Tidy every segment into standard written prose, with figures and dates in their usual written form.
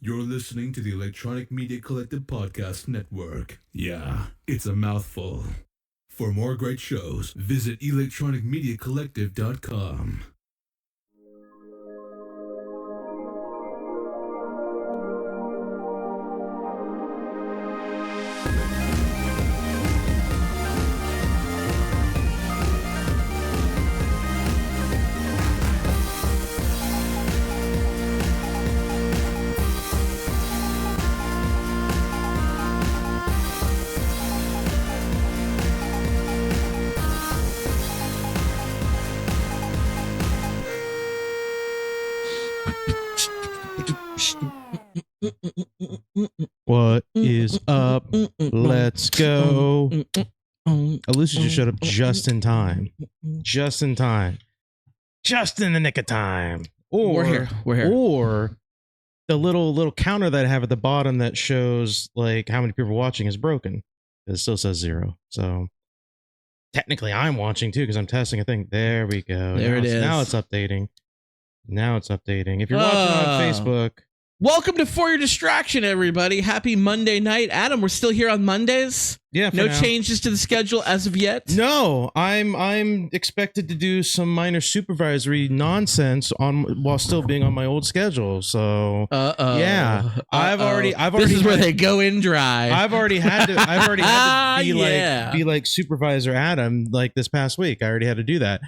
You're listening to the Electronic Media Collective Podcast Network. Yeah, it's a mouthful. For more great shows, visit electronicmediacollective.com. What is up? Let's go. Alicia just showed up just in time. Just in time. Just in the nick of time. Or, We're here. Or the little counter that I have at the bottom that shows like how many people are watching is broken. It still says 0. So technically I'm watching too because I'm testing a thing. There we go. There it is. Now it's updating. If you're watching on Facebook. Welcome to For Your Distraction, everybody. Happy Monday night. Adam, we're still here on Mondays? Yeah, for no now. changes to the schedule as of yet? No, I'm expected to do some minor supervisory nonsense while still being on my old schedule. So yeah, I've already. This is where they go in dry. I've already had to be like supervisor Adam like this past week. I already had to do that.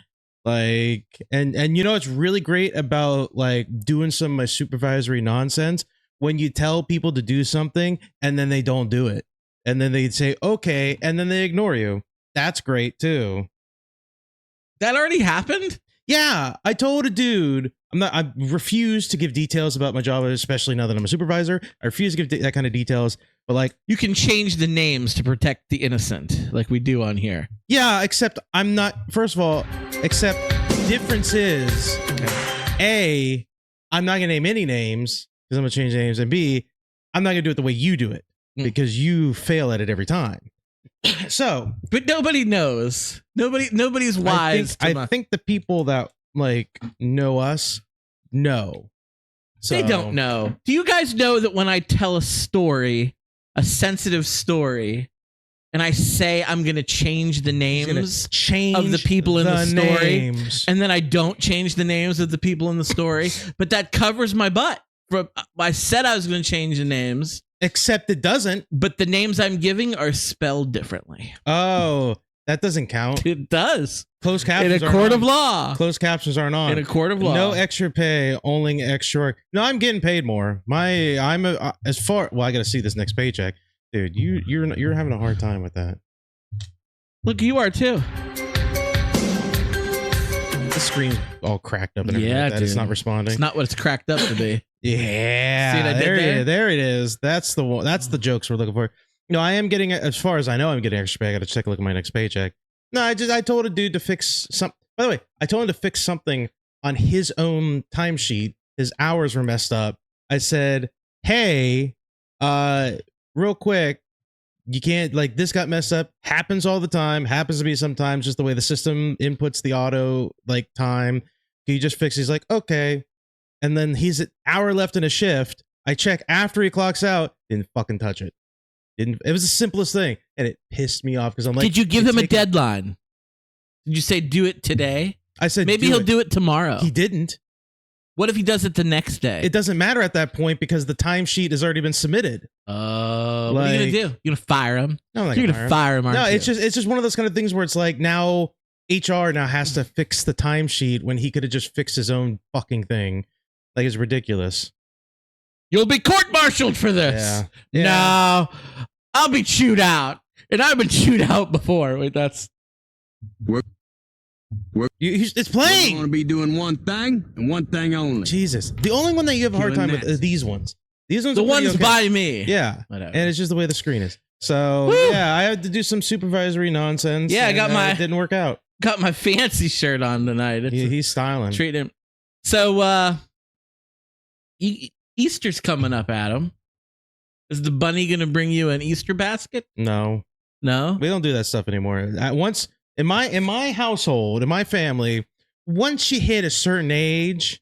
Like and you know it's really great about like doing some of my supervisory nonsense when you tell people to do something and then they don't do it. And then they'd say, okay, and then they ignore you. That's great, too. That already happened? Yeah, I told a dude, I refuse to give details about my job, especially now that I'm a supervisor. I refuse to give that kind of details. But like, you can change the names to protect the innocent, like we do on here. Yeah, except I'm not, first of all, except the difference is, A, I'm not going to name any names because I'm going to change names. And B, I'm not going to do it the way you do it. Because you fail at it every time. So, but nobody knows. Nobody's wise. I think the people that like know us know. So, they don't know. Do you guys know that when I tell a story, a sensitive story, and I say I'm going to change the names of the people in the story, and then I don't change the names of the people in the story, but that covers my butt. I said I was going to change the names. Except it doesn't. But the names I'm giving are spelled differently. Oh, that doesn't count. It does. Closed captions in a court of law. Closed captions aren't on. In a court of law. No extra pay, only extra work. No, I'm getting paid more. I got to see this next paycheck. Dude, you're having a hard time with that. Look, you are too. The screen's all cracked up and everything like that. It's not responding. It's not what it's cracked up to be. Yeah, see what I did there it is. That's the one. That's the jokes we're looking for. No, I am getting, as far as I know, I'm getting extra pay. I got to take a look at my next paycheck. No, I told a dude to fix some. By the way, I told him to fix something on his own timesheet. His hours were messed up. I said, "Hey, real quick, you can't like this got messed up. Happens all the time. Happens to me sometimes. Just the way the system inputs the auto like time. Can you just fix it?" He's like, "Okay." And then he's an hour left in a shift. I check after he clocks out. Didn't fucking touch it. It was the simplest thing. And it pissed me off because I'm like, did you give him a deadline? Did you say do it today? I said maybe he'll do it tomorrow. He didn't. What if he does it the next day? It doesn't matter at that point because the timesheet has already been submitted. What are you gonna do? You're gonna fire him? No, you're gonna fire him. No, it's just one of those kind of things where it's like now HR now has to fix the timesheet when he could have just fixed his own fucking thing. Like, it's ridiculous. You'll be court-martialed for this. Yeah. No, I'll be chewed out. And I've been chewed out before. Wait, that's... It's playing! We're going to be doing one thing and one thing only. Jesus. The only one that you have a hard time with is these ones. These ones the are ones okay. by me. Yeah. Whatever. And it's just the way the screen is. So, yeah, I had to do some supervisory nonsense. Yeah, I got it didn't work out. Got my fancy shirt on tonight. He's styling. Treat him. So, Easter's coming up, Adam. Is the bunny going to bring you an Easter basket? No. We don't do that stuff anymore. Once in my household, in my family, once you hit a certain age,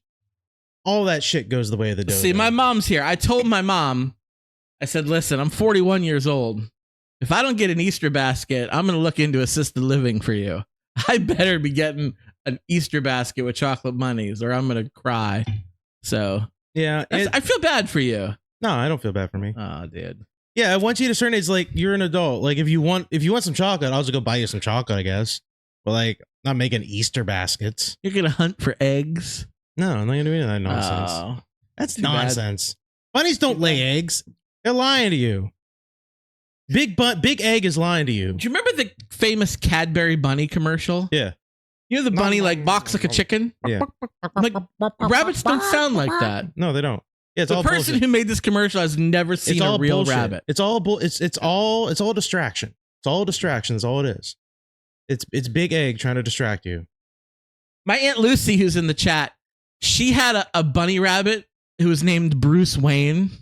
all that shit goes the way of the dodo. See, my mom's here. I told my mom, I said, listen, I'm 41 years old. If I don't get an Easter basket, I'm going to look into assisted living for you. I better be getting an Easter basket with chocolate bunnies or I'm going to cry. So, yeah, I feel bad for you. No, I don't feel bad for me. Oh, dude. Yeah, once you hit a certain age, like you're an adult. Like if you want some chocolate, I'll just go buy you some chocolate, I guess. But like, not making Easter baskets. You're going to hunt for eggs? No, I'm not going to do any of that nonsense. Oh, that's nonsense. Bunnies don't lay eggs. They're lying to you. Big Egg is lying to you. Do you remember the famous Cadbury bunny commercial? Yeah. You know the bunny like barks like a chicken? Yeah. Like, rabbits don't sound like that. No, they don't. Yeah, it's the all person bullshit. who made this commercial has never seen a real bullshit. rabbit. It's all it's all distraction. It's all distraction. That's all it is. It's Big Egg trying to distract you. My Aunt Lucy, who's in the chat, she had a bunny rabbit who was named Bruce Wayne.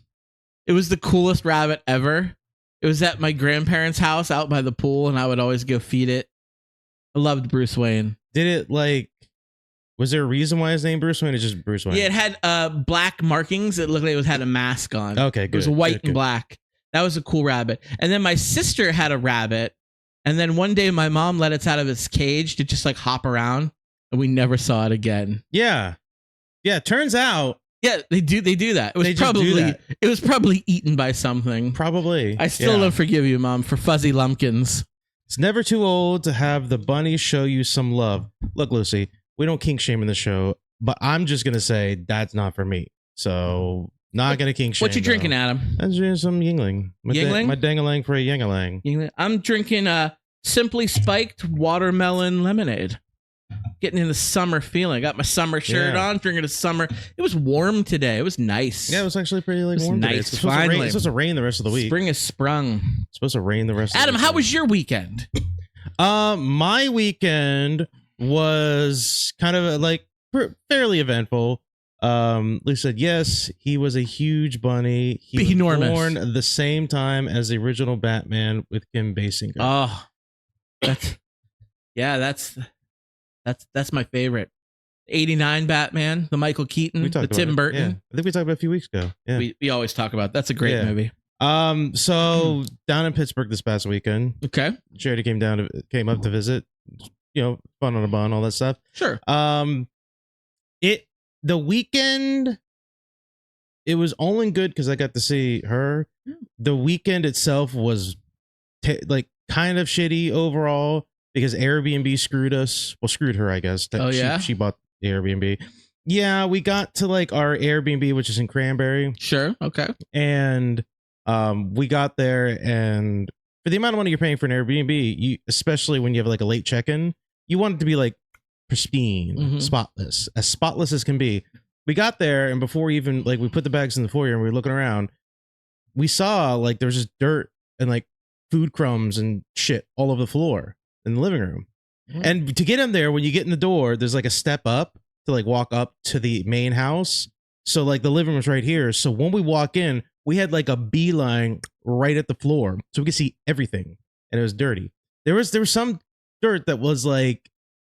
It was the coolest rabbit ever. It was at my grandparents' house out by the pool, and I would always go feed it. I loved Bruce Wayne. Did it was there a reason why his name Bruce Wayne? It's just Bruce Wayne. Yeah, it had black markings. It looked like it had a mask on. Okay, good. It was white good, and black. That was a cool rabbit. And then my sister had a rabbit, and then one day my mom let it out of its cage to just like hop around, and we never saw it again. Yeah. Yeah, turns out. Yeah, they do that. It was probably eaten by something. Probably. I still don't forgive you, Mom, for fuzzy lumpkins. It's never too old to have the bunny show you some love. Look, Lucy, we don't kink shame in the show, but I'm just gonna say that's not for me. So not gonna kink shame. What you drinking, Adam? I'm drinking some Yingling. Yingling? My dangalang for a Yingling. I'm drinking Simply Spiked watermelon lemonade. Getting in the summer feeling. I got my summer shirt on, drinking a summer. It was warm today. It was nice. Yeah, it was actually pretty warm nice. today. It's supposed to rain the rest of the week. Spring has sprung. It's supposed to rain the rest of Adam, the week. how was your weekend? My weekend was kind of fairly eventful. Lou said yes, he was a huge bunny. He was enormous. Born the same time as the original Batman with Kim Basinger. Oh, that's my favorite. 89 Batman, the Michael Keaton, the Tim Burton. Yeah. I think we talked about it a few weeks ago. Yeah. We always talk about it. That's a great movie. So down in Pittsburgh this past weekend. Okay. Charity came up to visit. Fun on a bun, all that stuff. Sure. The weekend, it was only good because I got to see her. The weekend itself was kind of shitty overall because Airbnb screwed us. Well, screwed her, I guess. She bought the Airbnb. Yeah, we got to our Airbnb, which is in Cranberry. Sure. Okay. And we got there, and for the amount of money you're paying for an Airbnb, especially when you have a late check-in, you want it to be pristine, spotless as can be. We got there, and before even we put the bags in the foyer and we were looking around, we saw there was just dirt and food crumbs and shit all over the floor in the living room. And to get in there, when you get in the door, there's a step up to walk up to the main house. So the living room's right here. So when we walk in, we had a beeline right at the floor, so we could see everything, and it was dirty. There was some dirt that was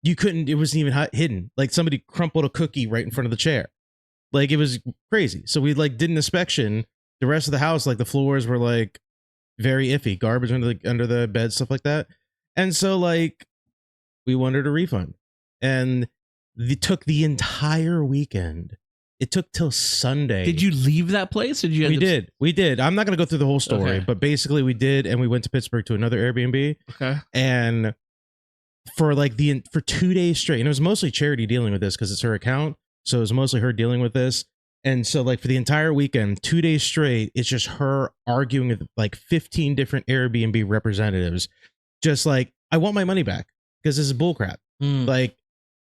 you couldn't. It wasn't even hidden. Somebody crumpled a cookie right in front of the chair. It was crazy. So we did an inspection. The rest of the house, the floors were very iffy, garbage under the bed, stuff like that. And so we wanted a refund, and it took the entire weekend. It took till Sunday. Did you leave that place? Or did you? We did. I'm not going to go through the whole story, but basically we did, and we went to Pittsburgh to another Airbnb. Okay. And for for 2 days straight, and it was mostly Charity dealing with this because it's her account, so it was mostly her dealing with this. And so for the entire weekend, 2 days straight, it's just her arguing with 15 different Airbnb representatives, just I want my money back because this is bullcrap.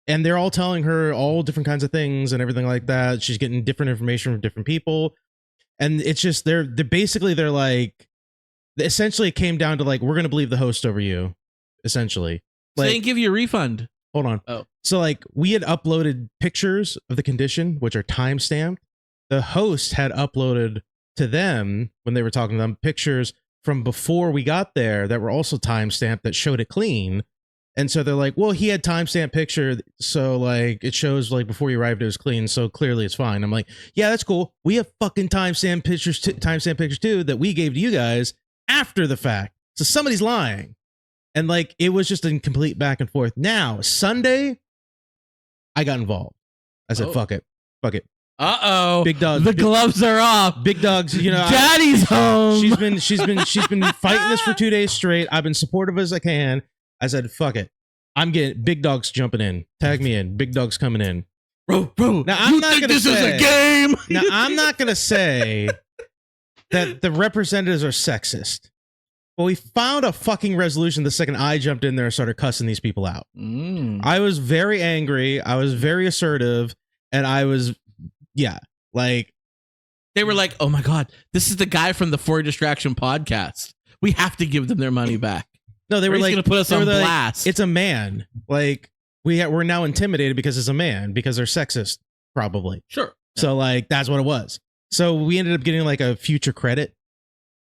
And they're all telling her all different kinds of things and everything like that. She's getting different information from different people. And it's just, they're essentially it came down to we're going to believe the host over you, essentially. So they didn't give you a refund. Hold on. Oh. So we had uploaded pictures of the condition, which are timestamped. The host had uploaded to them, when they were talking to them, pictures from before we got there that were also timestamped that showed it clean. And so they're like, well, he had timestamp picture, so like it shows like before he arrived it was clean, so clearly it's fine. I'm like, yeah, that's cool. We have fucking timestamp pictures too that we gave to you guys after the fact. So somebody's lying. And like it was just a complete back and forth. Now, Sunday, I got involved. I said, fuck it. Uh-oh. Big dog. The gloves are off. Big dogs, you know. Daddy's home. She's been fighting this for 2 days straight. I've been supportive as I can. I said, fuck it. I'm getting big dogs jumping in. Tag me in. Big dogs coming in. Bro. Now I'm not gonna this say, is a game. Now I'm not gonna say that the representatives are sexist. But we found a fucking resolution the second I jumped in there and started cussing these people out. I was very angry. I was very assertive. And I was, like. They were like, oh my God, this is the guy from the For Distraction podcast. We have to give them their money back. No, they were like, going to put us on blast. Like, it's a man. Like, we're now intimidated because it's a man, because they're sexist, probably. Sure. So, like, that's what it was. So we ended up getting like a future credit.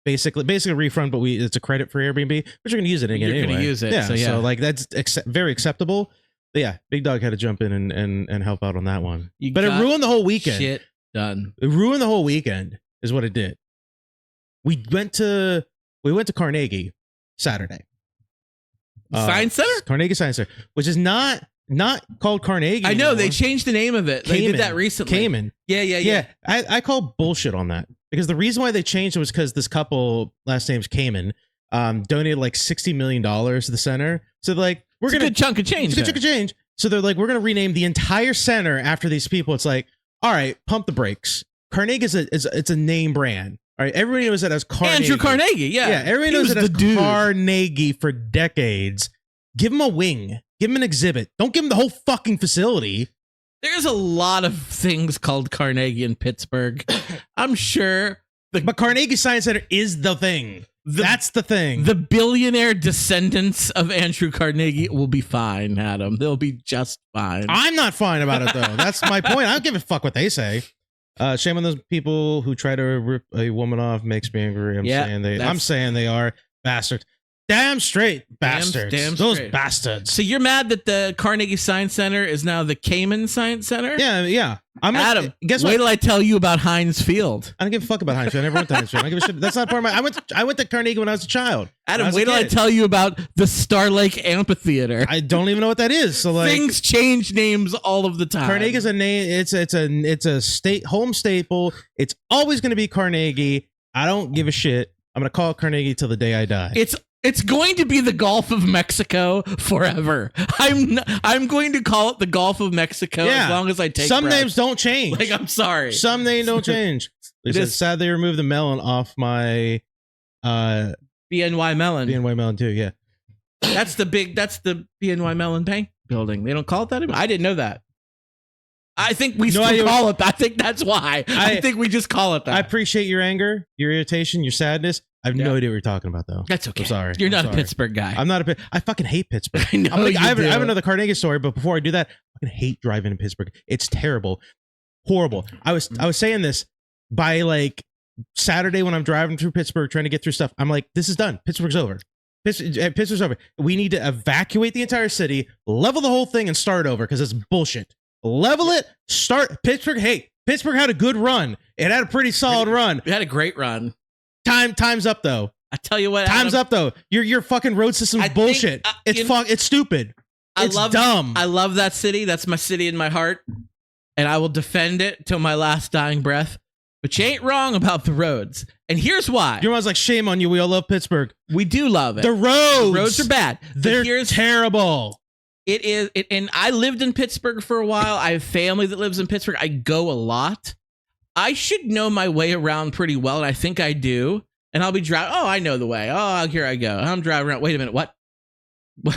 Basically a refund, but it's a credit for Airbnb, but you're gonna use it again. You're gonna use it, so like that's very acceptable. But yeah, Big Dog had to jump in and help out on that one. But it ruined the whole weekend. Shit done. It ruined the whole weekend, is what it did. We went to Carnegie Saturday. Science Center? Carnegie Science Center, which is not called Carnegie. I know, anymore. they changed the name of it. They did that recently. Cayman. Yeah. I call bullshit on that. Because the reason why they changed it was because this couple, last name's Cayman, donated like $60 million to the center. So they're like, it's a good chunk of change. It's a good chunk of change. So they're like, we're going to rename the entire center after these people. It's like, all right, pump the brakes. Carnegie it's a name brand. All right, everybody knows it as Carnegie. Andrew Carnegie, yeah. Everybody knows it as Carnegie for decades. Give him a wing. Give him an exhibit. Don't give him the whole fucking facility. There's a lot of things called Carnegie in Pittsburgh. I'm sure. But Carnegie Science Center is the thing. That's the thing. The billionaire descendants of Andrew Carnegie will be fine, Adam. They'll be just fine. I'm not fine about it, though. That's my point. I don't give a fuck what they say. Shame on those people who try to rip a woman off. Makes me angry. I'm saying they are bastards. Damn straight bastards. Damn those straight. bastards. So you're mad that the Carnegie Science Center is now the Cayman Science Center? Yeah. Adam, guess what? Wait till I tell you about Heinz Field. I don't give a fuck about Heinz Field. I never went to Heinz Field. I don't give a shit. That's not part of my. I went to Carnegie when I was a child. Adam, wait till I tell you about the Star Lake Amphitheater. I don't even know what that is. So like, things change names all of the time. Carnegie's a name. It's a state home staple. It's always going to be Carnegie. I don't give a shit. I'm going to call it Carnegie till the day I die. It's going to be the Gulf of Mexico forever. I'm going to call it the Gulf of Mexico as long as I take some breath. names don't change. Like, I'm sorry. Some names don't change. They said sad they removed the melon off my BNY Mellon. BNY Mellon too, yeah. That's the BNY Mellon Bank building. They don't call it that anymore. I didn't know that. I think we still call it that. I think that's why. I think we just call it that. I appreciate your anger, your irritation, your sadness. I have no idea what you're talking about, though. That's okay. I'm sorry. You're not a Pittsburgh guy. I'm not I fucking hate Pittsburgh. I know I have another Carnegie story, but before I do that, I fucking hate driving in Pittsburgh. It's terrible. Horrible. I was saying this by like Saturday when I'm driving through Pittsburgh trying to get through stuff. I'm like, this is done. Pittsburgh's over. Pittsburgh's over. We need to evacuate the entire city, level the whole thing, and start over because it's bullshit. Level it, start Pittsburgh. Hey, Pittsburgh had a good run. It had a pretty solid run. We had a great run. Time's up though. I tell you what, time's up though. Your fucking road system's bullshit. It's stupid. It's dumb. I love that city. That's my city in my heart, and I will defend it till my last dying breath. But you ain't wrong about the roads, and here's why. Your mom's like, shame on you. We all love Pittsburgh. We do love it. The roads are bad. They're terrible. It is, and I lived in Pittsburgh for a while. I have family that lives in Pittsburgh. I go a lot. I should know my way around pretty well, and I think I do. And I'll be driving. Oh, I know the way. Oh, here I go. I'm driving around. Wait a minute. What?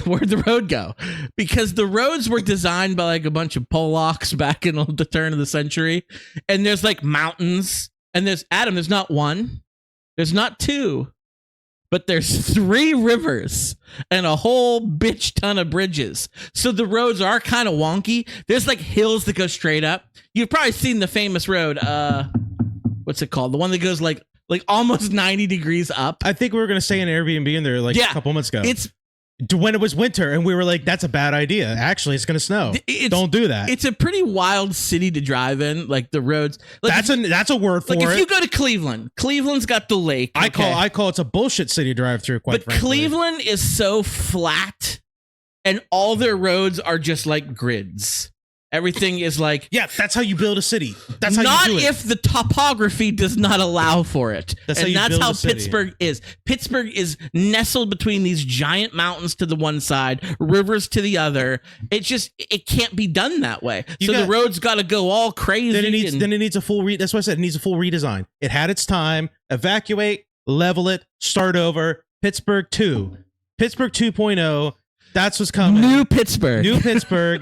Where'd the road go? Because the roads were designed by like a bunch of Polacks back in the turn of the century. And there's like mountains. And there's not one. There's not two. But there's 3 rivers and a whole bitch ton of bridges. So the roads are kind of wonky. There's like hills that go straight up. You've probably seen the famous road. What's it called? The one that goes like almost 90 degrees up. I think we were going to stay in an Airbnb in there like a couple months ago. when it was winter, and we were like, "That's a bad idea. Actually, it's going to snow. Don't do that." It's a pretty wild city to drive in. Like the roads. Like that's a word for it. Like if you go to Cleveland, Cleveland's got the lake. Okay? I call it's a bullshit city to drive through. Quite frankly, Cleveland is so flat, and all their roads are just like grids. Everything is like... Yeah, that's how you build a city. That's how you do it. Not if the topography does not allow for it. That's how Pittsburgh is. Pittsburgh is nestled between these giant mountains to the one side, rivers to the other. It can't be done that way. The roads got to go all crazy. Then it needs a full... That's why I said it needs a full redesign. It had its time. Evacuate, level it, start over. Pittsburgh 2. Pittsburgh 2.0. That's what's coming. New Pittsburgh.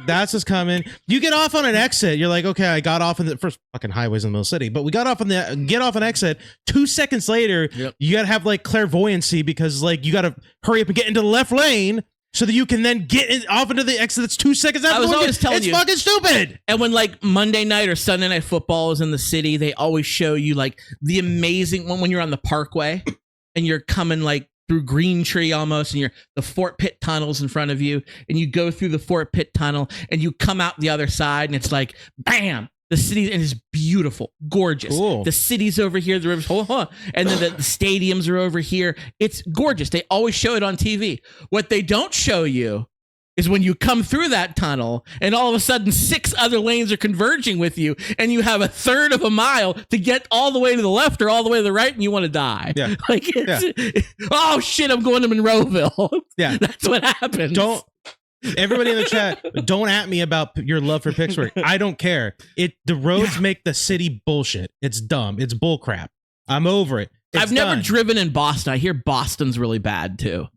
That's what's coming. You get off on an exit. You're like, okay, I got off in the first fucking highways in the middle of the city, but we got off on an exit. 2 seconds later, you got to have like clairvoyancy because like you got to hurry up and get into the left lane so that you can then get off into the exit that's 2 seconds after. I was always telling you. It's fucking stupid. And when like Monday night or Sunday night football is in the city, they always show you like the amazing one when you're on the Parkway and you're coming like through Green Tree almost, and the Fort Pitt tunnel's in front of you, and you go through the Fort Pitt tunnel, and you come out the other side, and it's like, bam, the city, and it's beautiful, gorgeous. Cool. The city's over here, the rivers, and then the stadiums are over here. It's gorgeous. They always show it on TV. What they don't show you is when you come through that tunnel and all of a sudden 6 other lanes are converging with you and you have a third of a mile to get all the way to the left or all the way to the right and you want to die. Yeah. Like, oh shit, I'm going to Monroeville. Yeah. That's what happens. Everybody in the chat, don't at me about your love for Pittsburgh. I don't care. The roads make the city bullshit. It's dumb. It's bullcrap. I'm over it. I've never driven in Boston. I hear Boston's really bad too.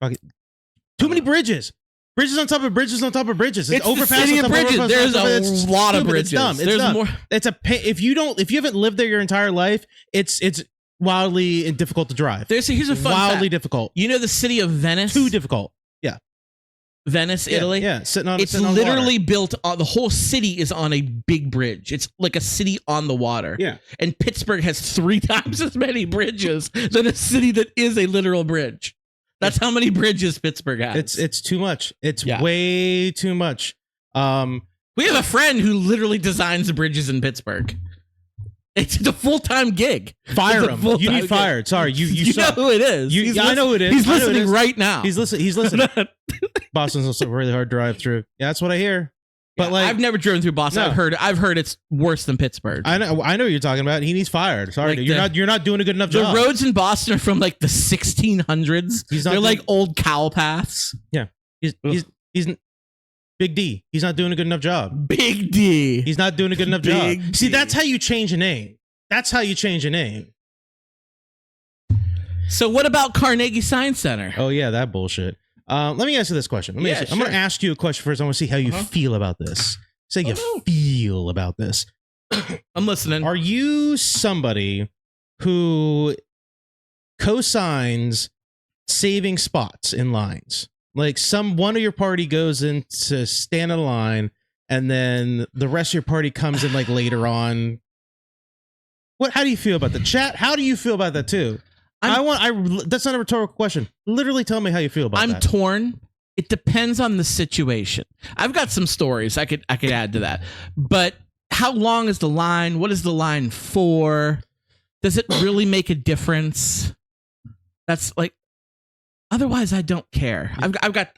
Too many bridges. Bridges on top of bridges on top of bridges. It's the city of bridges. There's a lot of bridges. It's dumb. It's dumb. More. If you haven't lived there your entire life, it's wildly and difficult to drive. Here's a fun wildly fact. difficult. You know the city of Venice? Too difficult. Yeah. Venice, Italy. Yeah. Sitting on literally built on the whole city is on a big bridge. It's like a city on the water. Yeah. And Pittsburgh has 3 times as many bridges than a city that is a literal bridge. That's how many bridges Pittsburgh has. It's too much. It's way too much. We have a friend who literally designs the bridges in Pittsburgh. It's a full-time gig. Fire him. You need fired. Sorry, you know who it is. I know who it is. He's listening right now. He's listening. Boston's also a really hard drive through. Yeah, that's what I hear. But I've never driven through Boston. No. I've heard it's worse than Pittsburgh. I know what you're talking about. He needs fired. Sorry, you're not doing a good enough job. The roads in Boston are from like the 1600s. They're like old cow paths. Yeah, he's Big D. He's not doing a good enough job. Big D. He's not doing a good enough job. See, that's how you change a name. So what about Carnegie Science Center? Oh yeah, that bullshit. Let me ask you this question. I'm going to ask you a question first. I want to see how you feel about this. Say you feel about this. I'm listening. Are you somebody who co-signs saving spots in lines? Like one of your party goes in to stand in a line, and then the rest of your party comes in like later on. How do you feel about the chat? How do you feel about that too? That's not a rhetorical question. Literally tell me how you feel about that. I'm torn. It depends on the situation. I've got some stories I could add to that. But how long is the line? What is the line for? Does it really make a difference? That's like, otherwise I don't care. I've got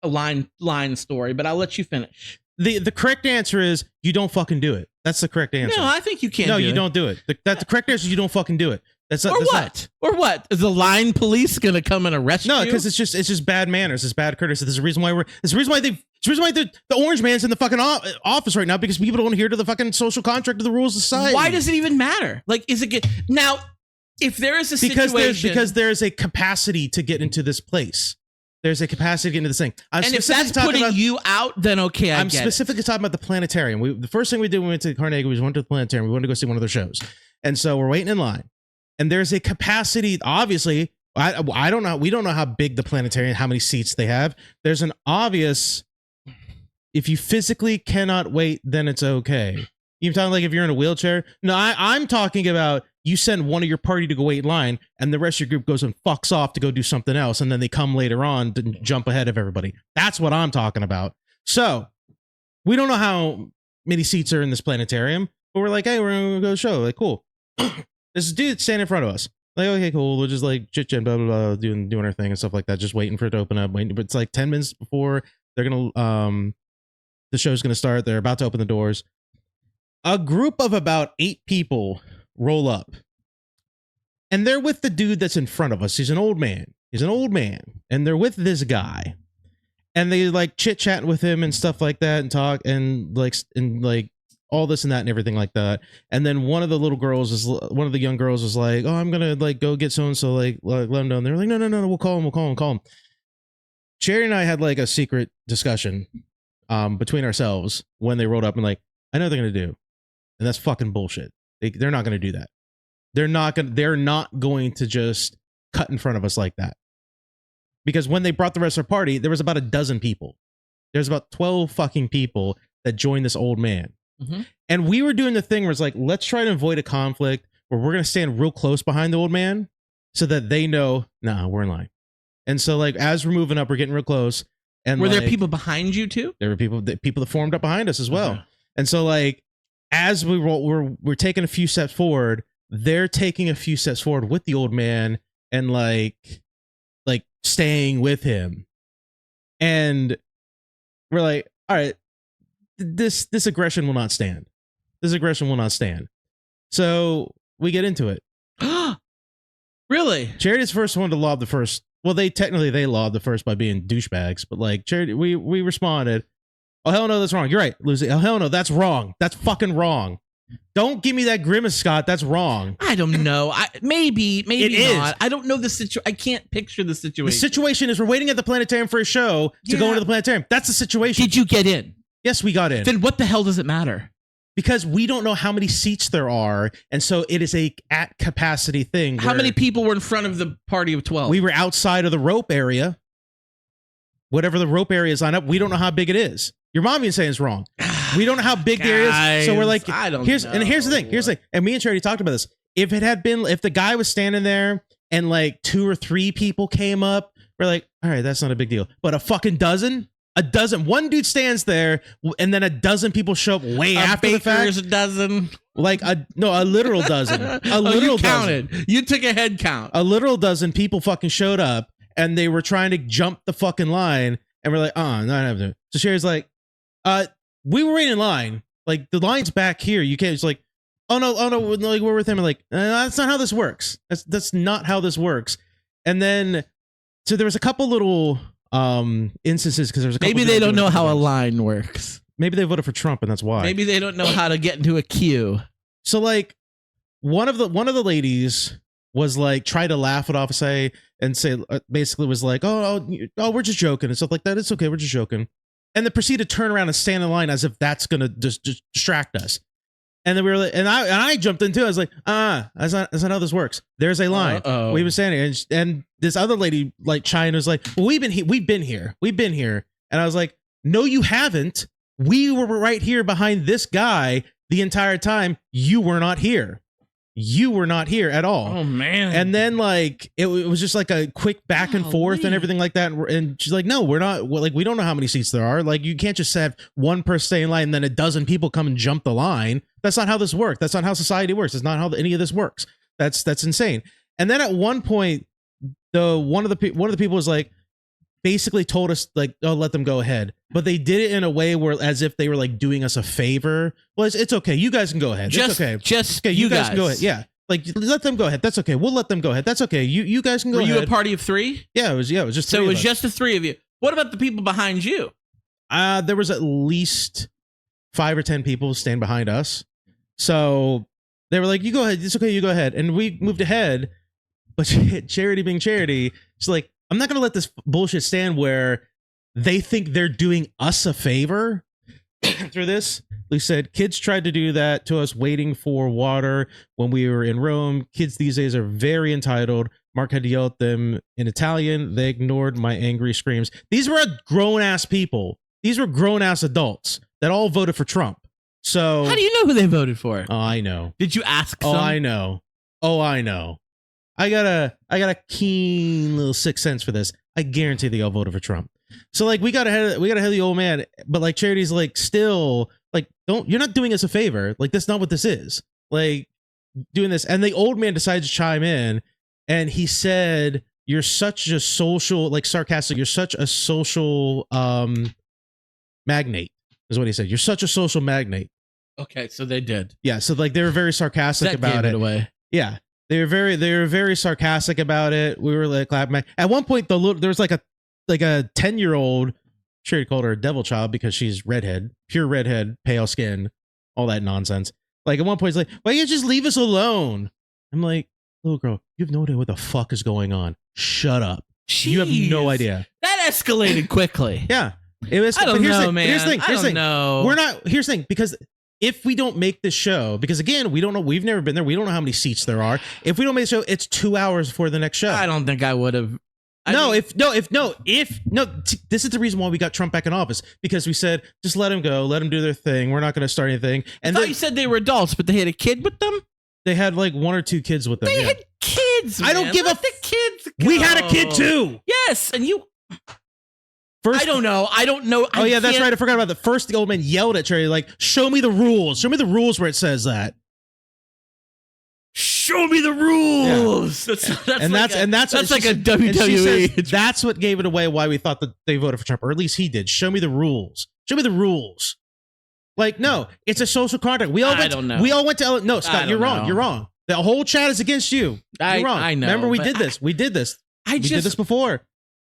a line story, but I'll let you finish. The correct answer is you don't fucking do it. That's the correct answer. No, I think you can't. No, you don't do it. The correct answer is you don't fucking do it. Or what? Is the line police gonna come and arrest you? No, because it's just bad manners. It's bad courtesy. There's a reason why the orange man's in the fucking office right now, because people don't adhere to the fucking social contract of the rules of society. Why does it even matter? Like, is it good? Now, if there is a situation, because there's a capacity to get into this place. There's a capacity to get into this thing. And if that's putting you out, then okay, I'm specifically talking about the planetarium. The first thing we did when we went to Carnegie, we went to the planetarium. We wanted to go see one of their shows, and so we're waiting in line. And there's a capacity, obviously, I don't know. We don't know how big the planetarium, how many seats they have. There's an obvious, if you physically cannot wait, then it's okay. You talking like if you're in a wheelchair? No, I'm talking about you send one of your party to go wait in line, and the rest of your group goes and fucks off to go do something else, and then they come later on to jump ahead of everybody. That's what I'm talking about. So we don't know how many seats are in this planetarium, but we're like, hey, we're gonna go to the show. Like, cool. This dude standing in front of us. Like, okay, cool. We'll just like chit chat, blah blah blah, doing our thing and stuff like that. Just waiting for it to open up. Waiting, but it's like 10 minutes before they're gonna the show's gonna start. They're about to open the doors. A group of about 8 people roll up, and they're with the dude that's in front of us. He's an old man. And they're with this guy, and they like chit chatting with him and stuff like that, and talk and like all this and that and everything like that. And then one of the young girls is like, oh, I'm gonna like go get so and so, like let them know. And they're like, no, we'll call him. Cherry and I had like a secret discussion between ourselves when they rolled up, and like, I know what they're gonna do. And that's fucking bullshit. They're not going to do that. They're not going to just cut in front of us like that. Because when they brought the rest of the party, there was about a dozen people. There's about 12 fucking people that joined this old man. Mm-hmm. And we were doing the thing where it's like, let's try to avoid a conflict where we're going to stand real close behind the old man so that they know, nah, we're in line. And so like, as we're moving up, we're getting real close. And were there people behind you too? There were people that formed up behind us as well. Okay. And so like, as we roll, we're taking a few steps forward. They're taking a few steps forward with the old man and like staying with him. And we're like, all right, this aggression will not stand. So we get into it. Really? Charity's first one to lob the first. Well, they lobbed the first by being douchebags, but like Charity, we responded. Oh, hell no, that's wrong. You're right, Lucy. Oh, hell no, that's wrong. That's fucking wrong. Don't give me that grimace, Scott. That's wrong. I don't know. Maybe not. I don't know the situation. I can't picture the situation. The situation is we're waiting at the planetarium for a show to go into the planetarium. That's the situation. Did you get in? Yes, we got in. Then what the hell does it matter? Because we don't know how many seats there are, and so it is a at capacity thing. How many people were in front of the party of 12? We were outside of the rope area. Whatever the rope area is lined up, we don't know how big it is. Your mom even saying it's wrong. We don't know how big there is. So we're like, here's the thing. And me and Charity talked about this. If the guy was standing there and like 2 or 3 people came up, we're like, all right, that's not a big deal. But a fucking dozen, one dude stands there and then a dozen people show up way after the fact. A dozen. Like a literal dozen. A literal dozen. Counted. You took a head count. A literal dozen people fucking showed up and they were trying to jump the fucking line. And we're like, oh, no, I have to. So Sherry's like, we were waiting in line. Like the line's back here. You can't just like, oh no, like we're with him. And like, that's not how this works. That's not how this works. And then, so there was a couple little instances because there was a couple. Maybe they don't know how a line works. Maybe they voted for Trump and that's why. Maybe they don't know how to get into a queue. So like, one of the ladies was like try to laugh it off, basically was like, oh, we're just joking and stuff like that. It's okay, we're just joking. And then proceed to turn around and stand in line as if that's gonna just distract us. And then we were like, and I jumped into it. I was like, that's not how this works. There's a line. We've been standing here, and this other lady like China was like, well, we've been here. And I was like, no, you haven't. We were right here behind this guy the entire time. You were not here. You were not here at all. Oh man. And then like it was just like a quick back and forth and everything like that. And she's like, no, we're not. Like, we don't know how many seats there are. Like, you can't just have one person stay in line and then a dozen people come and jump the line. That's not how this works. That's not how society works. It's not how any of this works. That's insane. And then at one point, one of the people was like, basically told us like, oh, let them go ahead. But they did it in a way where as if they were like doing us a favor. Well, it's okay. You guys can go ahead. It's okay. Just okay. You guys can go ahead. Yeah. Like, let them go ahead. That's okay. We'll let them go ahead. That's okay. You guys can go ahead. Were you a party of 3? Yeah, it was just 3 So it was just the 3 of you. What about the people behind you? There was at least 5 or 10 people staying behind us. So they were like, you go ahead. It's okay. You go ahead. And we moved ahead. But Charity being Charity, she's like, I'm not going to let this bullshit stand where they think they're doing us a favor through this. They said, kids tried to do that to us waiting for water when we were in Rome. Kids these days are very entitled. Mark had yelled at them in Italian. They ignored my angry screams. These were grown-ass people. These were grown-ass adults that all voted for Trump. So how do you know who they voted for? Oh, I know. Did you ask Oh, some? I know. Oh, I know. I got a keen little sixth sense for this. I guarantee they all voted for Trump. So like we got ahead of the old man, but like Charity's like still like you're not doing us a favor. Like that's not what this is. Like doing this, and the old man decides to chime in, and he said, "You're such a social," like sarcastic. "You're such a social magnate," is what he said. "You're such a social magnate." Okay, so they did. Yeah, so like they were very sarcastic That about gave it. Away. Yeah, they were very sarcastic about it. We were like clapping. At one point, there was like a 10-year-old. Sure, he called her a devil child because she's redhead, pure redhead, pale skin, all that nonsense. Like at one point, he's like, "Why don't you just leave us alone?" I'm like, "Little girl, you have no idea what the fuck is going on. Shut up. Jeez. You have no idea." That escalated quickly. Yeah, it was. I don't know, man. Here's the thing. I don't know. We're not. Here's the thing, because if we don't make this show, because again, we don't know. We've never been there. We don't know how many seats there are. If we don't make the show, it's 2 hours before the next show. I don't think I would have. This is the reason why we got Trump back in office, because we said just let him go, let him do their thing. We're not going to start anything. And I thought you said they were adults, but they had a kid with them. They had like 1 or 2 kids with them. They had kids. I don't give Let the kids go. We had a kid too. Yes, and you. First, I don't know. Oh yeah, that's right. I forgot about the first. The old man yelled at Charlie like, "Show me the rules. Show me the rules where it says that." Show me the rules. Yeah. That's like a WWE. Says, that's what gave it away. Why we thought that they voted for Trump, or at least he did. Show me the rules. Show me the rules. Like, no, it's a social contract. We all went to no, Scott, you're wrong. You're wrong. The whole chat is against you. You're wrong. I know. Remember, we did this. We did this before.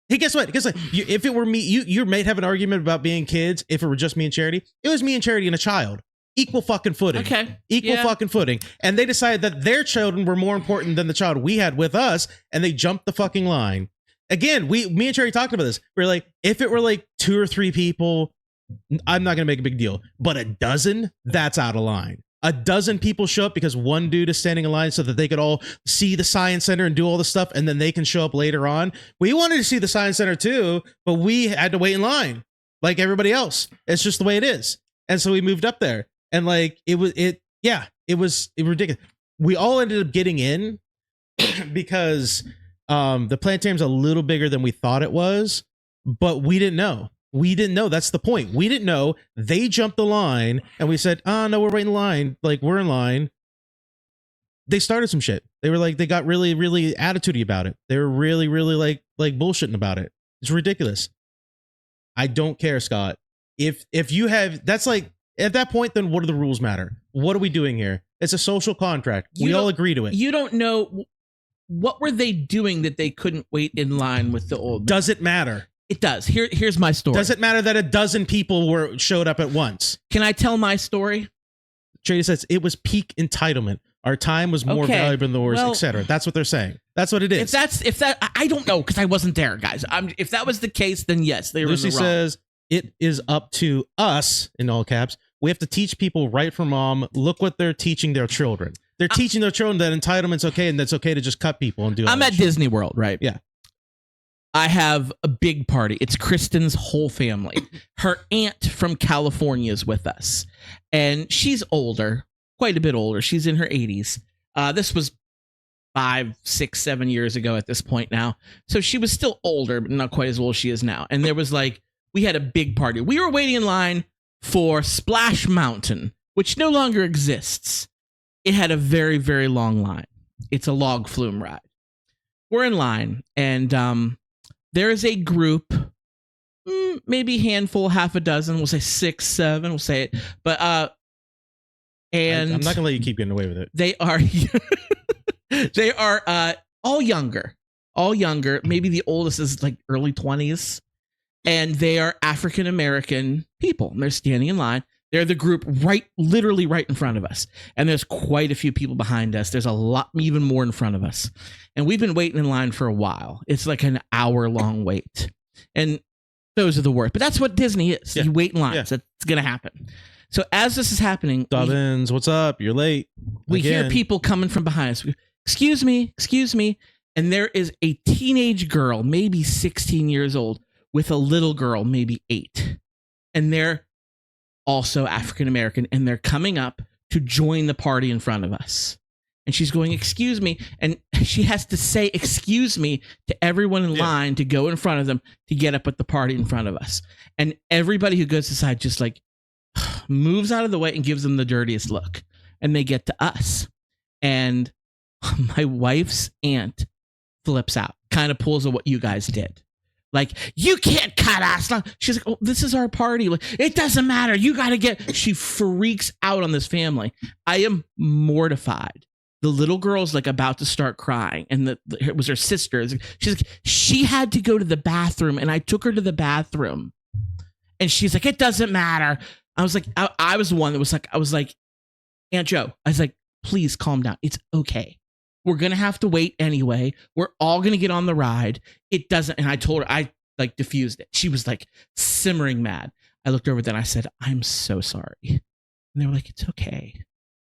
Hey, guess what? If it were me, you may have an argument about being kids. If it were just me and Charity, it was me and Charity and a child. Equal fucking footing. Okay. Equal fucking footing. And they decided that their children were more important than the child we had with us, and they jumped the fucking line. Again, me and Cherry talked about this. We were like, if it were like 2 or 3 people, I'm not gonna make a big deal. But a dozen, that's out of line. A dozen people show up because one dude is standing in line so that they could all see the Science Center and do all the stuff, and then they can show up later on. We wanted to see the Science Center too, but we had to wait in line like everybody else. It's just the way it is. And so we moved up there. And like it was ridiculous. We all ended up getting in because the planetarium's a little bigger than we thought it was, but we didn't know. That's the point. We didn't know. They jumped the line, and we said, "Oh no, we're waiting in line. Like we're in line." They started some shit. They were like, they got really, really attitudey about it. They were really, really like bullshitting about it. It's ridiculous. I don't care, Scott. If you have, that's like. At that point, then what do the rules matter? What are we doing here? It's a social contract. We all agree to it. You don't know what were they doing that they couldn't wait in line with the old man? Does it matter? It does. Here's my story. Does it matter that a dozen people showed up at once? Can I tell my story? Trader says it was peak entitlement. Our time was more valuable than the wars, etc. That's what they're saying. That's what it is. If that I don't know because I wasn't there, guys. If that was the case, then yes, they were Lucy in the wrong. says it is up to us, in all caps. We have to teach people right from wrong. Look what they're teaching their children. They're teaching their children that entitlement's okay and that's okay to just cut people and do all I'm at Disney World, right? Yeah. I have a big party. It's Kristen's whole family. Her aunt from California is with us. And she's older, quite a bit older. She's in her 80s. This was 5, 6, 7 years ago at this point now. So she was still older, but not quite as old as she is now. And there was we had a big party. We were waiting in line for Splash Mountain, which no longer exists. It had a very, very long line. It's a log flume ride. We're in line, and there is a group, maybe handful, half a dozen, we'll say 6, 7, we'll say it. But and I'm not gonna let you keep getting away with it. They are all younger. Maybe the oldest is like early 20s. And they are African American people. And they're standing in line. They're the group literally right in front of us. And there's quite a few people behind us. There's a lot, even more in front of us. And we've been waiting in line for a while. It's like an hour-long wait. And those are the worst. But that's what Disney is. Yeah. You wait in lines. Yeah. That's going to happen. So as this is happening... Dobbins, what's up? You're late. We hear people coming from behind us. Excuse me. And there is a teenage girl, maybe 16 years old, with a little girl, maybe 8. And they're also African American, and they're coming up to join the party in front of us. And she's going, excuse me. And she has to say, excuse me, to everyone in line to go in front of them to get up at the party in front of us. And everybody who goes aside just like moves out of the way and gives them the dirtiest look. And they get to us. And my wife's aunt flips out, kind of pulls on what you guys did. Like, you can't cut us. She's like, oh, this is our party. Like, it doesn't matter. You got to get. She freaks out on this family. I am mortified. The little girl's like about to start crying, and it was her sister. She's like, she had to go to the bathroom, and I took her to the bathroom, and she's like, it doesn't matter. I was like, I was the one that was like, I was like, Aunt Joe, I was like, please calm down. It's okay. We're gonna have to wait anyway. We're all gonna get on the ride. It doesn't. And I told her, I like diffused it. She was like simmering mad. I looked over, then I said, I'm so sorry, and they were like, it's okay.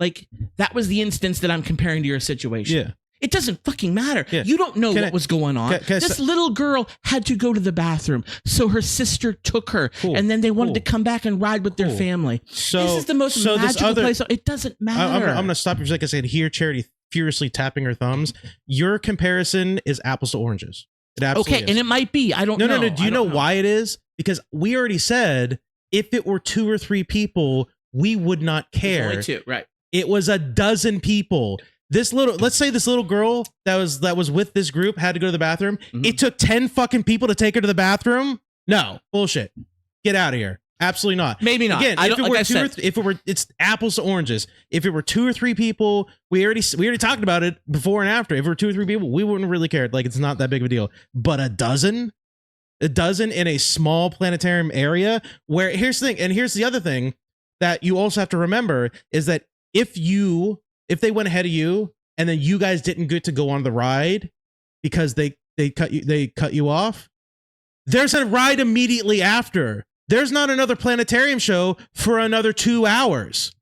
Like, that was the instance that I'm comparing to your situation. Yeah. It doesn't fucking matter. Yeah. You don't know what was going on. This little girl had to go to the bathroom, so her sister took her, and then they wanted to come back and ride with their family. So this is the most magical place. It doesn't matter. I'm going to stop you for a second. I said, hear Charity furiously tapping her thumbs. Your comparison is apples to oranges. It absolutely is. And it might be. I don't know. No. Do you know why it is? Because we already said if it were 2 or 3 people, we would not care. Only 2, right? It was a dozen people. Let's say this little girl that was with this group had to go to the bathroom. Mm-hmm. It took 10 fucking people to take her to the bathroom. No, bullshit. Get out of here. Absolutely not. Maybe not. Again, it's apples to oranges. If it were 2 or 3 people, we already talked about it before and after. If it were 2 or 3 people, we wouldn't really care. Like, it's not that big of a deal. But a dozen in a small planetarium area where, here's the thing, and here's the other thing that you also have to remember is that if they went ahead of you and then you guys didn't get to go on the ride because they cut you off, there's a ride immediately after. There's not another planetarium show for another 2 hours.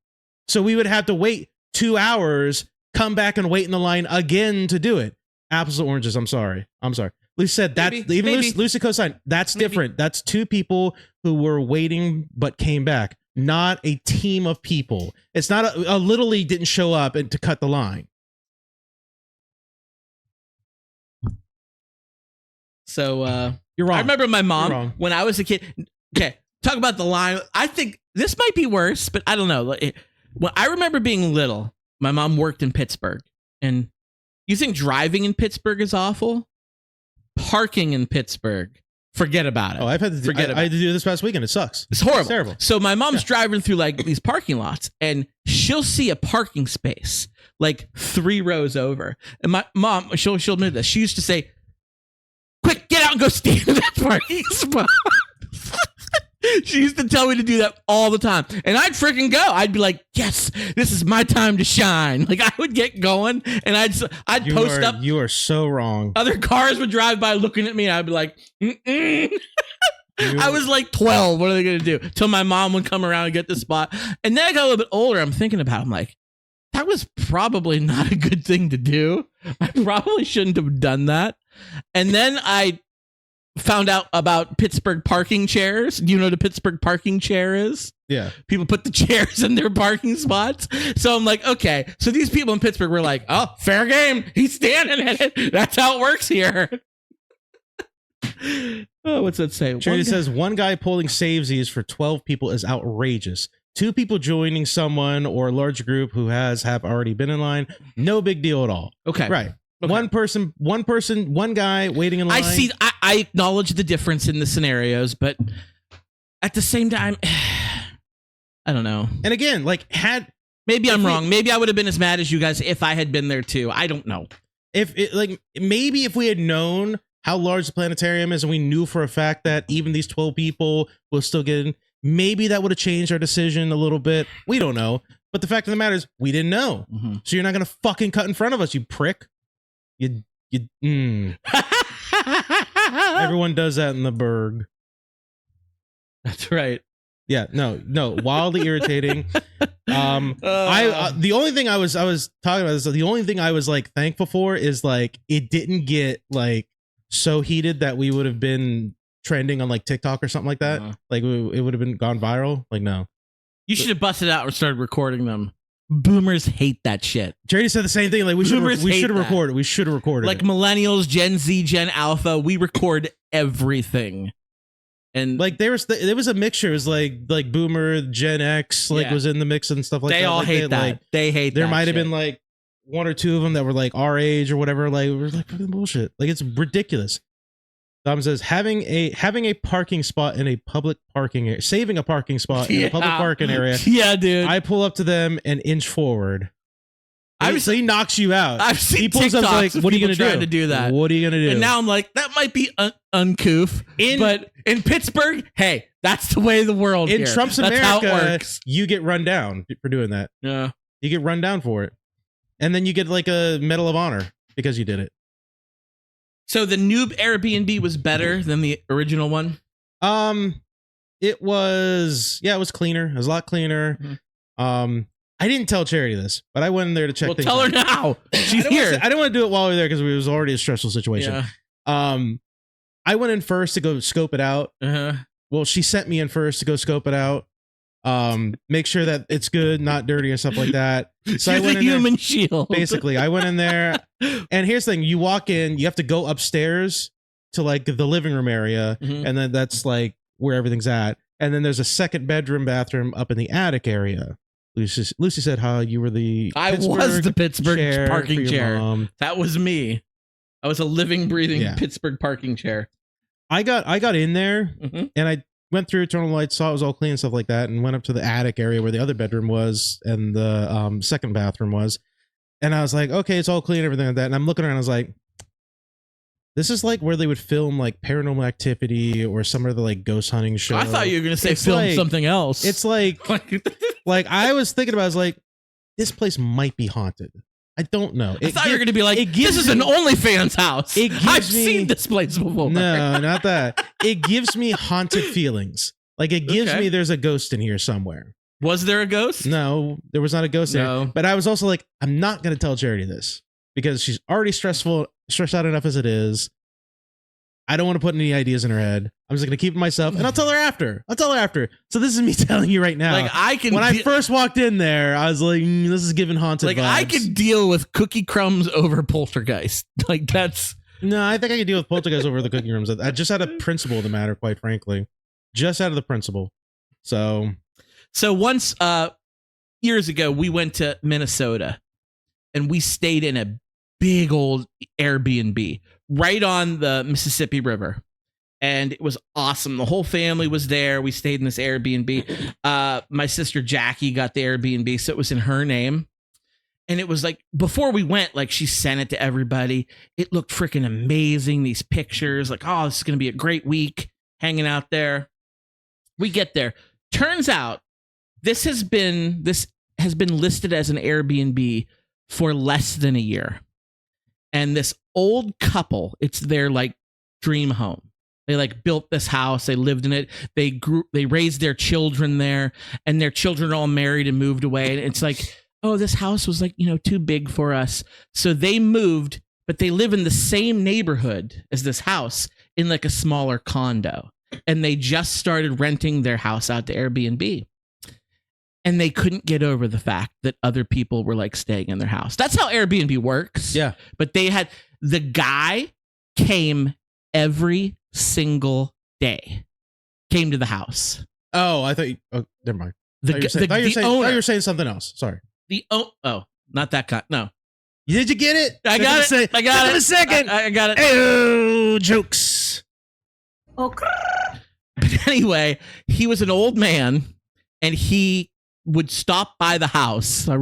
So we would have to wait 2 hours, come back and wait in the line again to do it. Apples to oranges. I'm sorry. Lucy said that Lucy co-signed. That's different. That's 2 people who were waiting but came back. Not a team of people. It's not a Little League didn't show up and to cut the line. So you're wrong. I remember my mom when I was a kid. Okay, talk about the line. I think this might be worse, but I don't know. When I remember being little, my mom worked in Pittsburgh, and you think driving in Pittsburgh is awful? Parking in Pittsburgh. Forget about it. Oh, I've had to I had to do this past weekend. It sucks. It's horrible. It's terrible. So my mom's driving through like these parking lots, and she'll see a parking space like 3 rows over. And my mom, she'll admit this. She used to say, "Quick, get out and go stand in that parking spot." She used to tell me to do that all the time. And I'd freaking go. I'd be like, yes, this is my time to shine. Like, I would get going, and I'd post up. You are so wrong. Other cars would drive by looking at me, and I'd be like, I was like 12. What are they going to do? Till my mom would come around and get the spot. And then I got a little bit older. I'm thinking about it. I'm like, that was probably not a good thing to do. I probably shouldn't have done that. And then I found out about Pittsburgh parking chairs. Do you know what a Pittsburgh parking chair is? Yeah. People put the chairs in their parking spots. So I'm like, okay. So these people in Pittsburgh were like, oh, fair game. He's standing in it. That's how it works here. Oh, what's that say? Charity says, one guy pulling savesies for 12 people is outrageous. 2 people joining someone or a large group who have already been in line. No big deal at all. Okay. Right. Okay. One guy waiting in line. I acknowledge the difference in the scenarios, but at the same time, I don't know. And again, maybe I'm wrong. Maybe I would have been as mad as you guys if I had been there too. I don't know. Maybe if we had known how large the planetarium is and we knew for a fact that even these 12 people will still get in, maybe that would have changed our decision a little bit. We don't know. But the fact of the matter is, we didn't know. Mm-hmm. So you're not going to fucking cut in front of us, you prick. Everyone does that in the Berg. That's right. Yeah, no, wildly irritating. The only thing I was talking about is the only thing I was like thankful for is like it didn't get like so heated that we would have been trending on like TikTok or something like that. Like it would have been gone viral. Like no, You should have busted out and started recording them. Boomers hate that shit. Jerry said the same thing. Like we should have recorded. We should have recorded. Like millennials, Gen Z, Gen Alpha, we record everything. And like there was a mixture. It was like Boomer, Gen X, like was in the mix and stuff like that. They all like, hate that. Like, they hate. There that might have shit. been like one or two of them that were like our age or whatever. Like we're like bullshit. Like it's ridiculous. Dom says having a parking spot in a public parking area, saving a parking spot in a public parking area. Yeah, dude. I pull up to them and inch forward. So he knocks you out. I've seen he pulls TikToks up like, what are you gonna to do that? What are you gonna do? And now I'm like, that might be uncouth. But in Pittsburgh, hey, that's the way of the world. In here. Trump's that's America, how it works. You get run down for doing that. Yeah, you get run down for it, and then you get like a Medal of Honor because you did it. So the new Airbnb was better than the original one? It was cleaner. It was a lot cleaner. Mm-hmm. I didn't tell Charity this, but I went in there to check things tell her out. now. She's here. I don't want to do it while we were there because it was already a stressful situation. Yeah. I went in first to go scope it out. Uh-huh. Well, she sent me in first to go scope it out. Make sure that it's good, not dirty, or stuff like that. So I went in human there, shield. Basically, I went in there, and here's the thing: you walk in, you have to go upstairs to like the living room area, and then that's like where everything's at. And then there's a second bathroom up in the attic area. Lucy said how you were the Pittsburgh parking chair. Mom. That was me. I was a living, breathing Pittsburgh parking chair. I got in there and I went through, turned on the lights, saw it was all clean and stuff like that, and went up to the attic area where the other bedroom was and the second bathroom was. And I was like, okay, it's all clean, everything like that. And I'm looking around, I was like, this is like where they would film like Paranormal Activity or some of the like ghost hunting show. I thought you were gonna say film something else. It's like like I was thinking about, I was like, this place might be haunted. I don't know. I thought you were going to be like, this is an OnlyFans house. I've seen this place before. No, not that. It gives me haunted feelings. Like it gives me there's a ghost in here somewhere. Was there a ghost? No, there was not a ghost there. But I was also like, I'm not going to tell Charity this because she's already stressed out enough as it is. I don't want to put any ideas in her head. I'm just going to keep it myself, and I'll tell her after. So this is me telling you right now. Like I first walked in there, I was like, this is giving haunted vibes. I could deal with cookie crumbs over poltergeist. Like that's no, I think I could deal with poltergeist over the cookie crumbs. I just had a principle of the matter, quite frankly, just out of the principle. So once years ago, we went to Minnesota, and we stayed in a big old Airbnb right on the Mississippi River. And it was awesome. The whole family was there. We stayed in this Airbnb. My sister Jackie got the Airbnb, so it was in her name. And it was like, before we went, like she sent it to everybody. It looked freaking amazing. These pictures, like, oh, this is going to be a great week hanging out there. We get there. Turns out this has been listed as an Airbnb for less than a year. And this old couple, it's their like dream home. They like built this house. They lived in it. They raised their children there, and their children are all married and moved away. And it's like, oh, this house was like, too big for us. So they moved, but they live in the same neighborhood as this house in like a smaller condo. And they just started renting their house out to Airbnb. And they couldn't get over the fact that other people were like staying in their house. That's how Airbnb works. Yeah. But the guy came every single day, came to the house. Oh, I thought you, never mind. The owner. You were saying something else. Sorry. Not that guy. No. Did you get it? I got it. I got it. In a second. I got it. Oh, jokes. Okay. But anyway, he was an old man, and he would stop by the house. I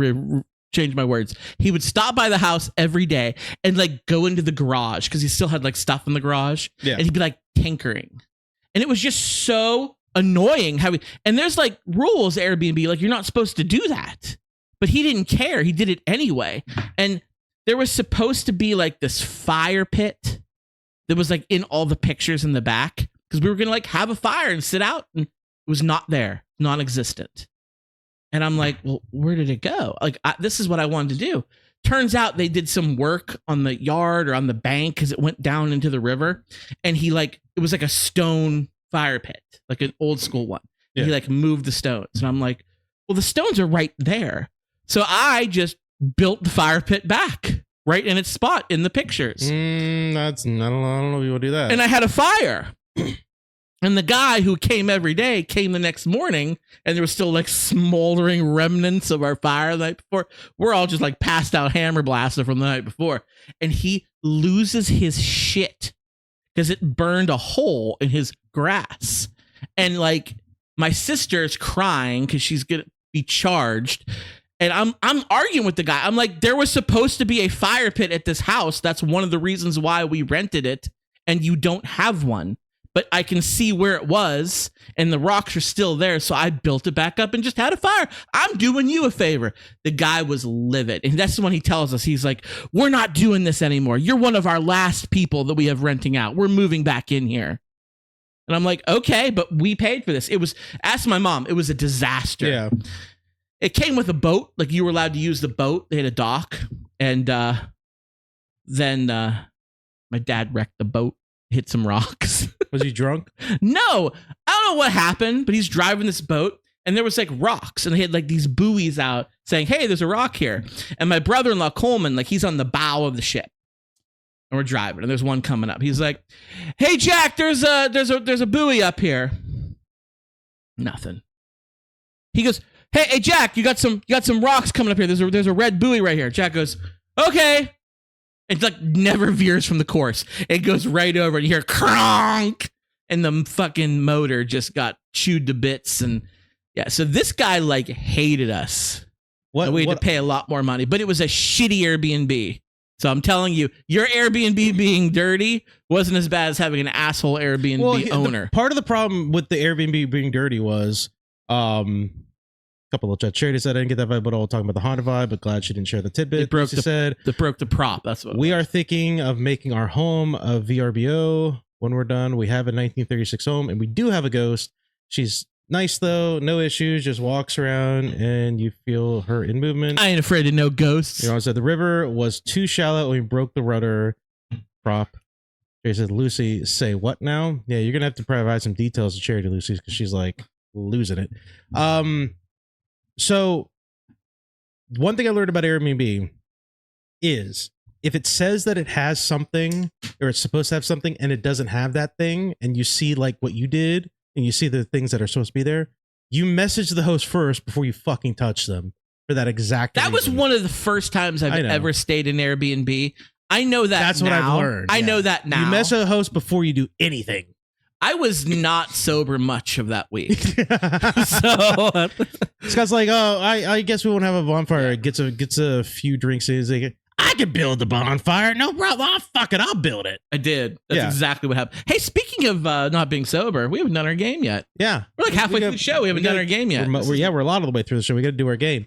changed my words. He would stop by the house every day and like go into the garage because he still had like stuff in the garage. Yeah. And he'd be like tinkering. And it was just so annoying and there's like rules Airbnb, like you're not supposed to do that. But he didn't care. He did it anyway. And there was supposed to be like this fire pit that was like in all the pictures in the back because we were going to like have a fire and sit out, and it was not there, non-existent. And I'm like, well, where did it go? Like, this is what I wanted to do. Turns out they did some work on the yard or on the bank because it went down into the river. And it was like a stone fire pit, like an old school one. Yeah. He like moved the stones. And I'm like, Well, the stones are right there. So I just built the fire pit back right in its spot in the pictures. I don't know if you will do that. And I had a fire. And the guy who came every day came the next morning, and there was still like smoldering remnants of our fire the night before. We're all just like passed out hammer blasted from the night before. And he loses his shit because it burned a hole in his grass. And like my sister's crying because she's going to be charged. And I'm arguing with the guy. I'm like, there was supposed to be a fire pit at this house. That's one of the reasons why we rented it. And you don't have one. But I can see where it was, and the rocks are still there, so I built it back up and just had a fire. I'm doing you a favor. The guy was livid, and that's when he tells us, he's like, we're not doing this anymore. You're one of our last people that we have renting out. We're moving back in here. And I'm like, okay, but we paid for this. It was, ask my mom, it was a disaster. Yeah. It came with a boat. Like, you were allowed to use the boat. They had a dock, and then my dad wrecked the boat, hit some rocks. Was he drunk? No, I don't know what happened, but he's driving this boat and there was like rocks and they had like these buoys out saying, hey, there's a rock here. And my brother-in-law Coleman, like he's on the bow of the ship and we're driving and there's one coming up. He's like, hey, Jack, there's a buoy up here. Nothing. He goes, hey, Jack, you got some rocks coming up here. There's a red buoy right here. Jack goes, okay. It like never veers from the course. It goes right over and you hear cronk and the fucking motor just got chewed to bits. And yeah, so this guy like hated us. And we had to pay a lot more money, but it was a shitty Airbnb. So I'm telling you, your Airbnb being dirty wasn't as bad as having an asshole Airbnb owner. Part of the problem with the Airbnb being dirty was couple of chat charities that I didn't get that vibe, but all talking about the Honda vibe, but glad she didn't share the tidbit. It broke the prop. That's what we are thinking of making our home a VRBO when we're done. We have a 1936 home and we do have a ghost. She's nice though, no issues, just walks around and you feel her in movement. I ain't afraid of no ghosts. You know, I said the river was too shallow when we broke the rudder prop. She said, Lucy, say what now? Yeah, you're gonna have to provide some details to Charity, Lucy, because she's like losing it. So one thing I learned about Airbnb is if it says that it has something or it's supposed to have something and it doesn't have that thing and you see like what you did and you see the things that are supposed to be there, you message the host first before you fucking touch them for that exact reason. That was one of the first times I've ever stayed in Airbnb. I know that That's now. what I've learned. I know that now. You message the host before you do anything. I was not sober much of that week. So this guy's like, oh, I guess we won't have a bonfire. Gets a few drinks in. He's like, I can build the bonfire. No problem. Oh, fuck it. I'll build it. I did. That's exactly what happened. Hey, speaking of not being sober, we haven't done our game yet. Yeah. We're like halfway through the show. We haven't done our game yet. We're a lot of the way through the show. We got to do our game.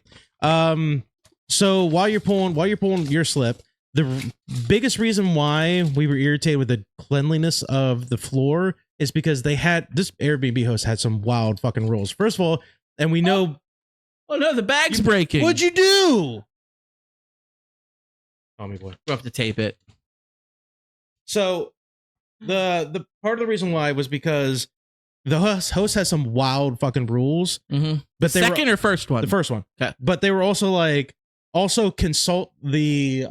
So while you're pulling your slip, the biggest reason why we were irritated with the cleanliness of the floor is because this Airbnb host had some wild fucking rules. First of all, and we know. Oh no, the bag's breaking. What'd you do? Call me boy. We'll have to tape it. So the part of the reason why was because the host has some wild fucking rules. Mm-hmm. But second or first one? The first one. Okay. But they were also like, consult the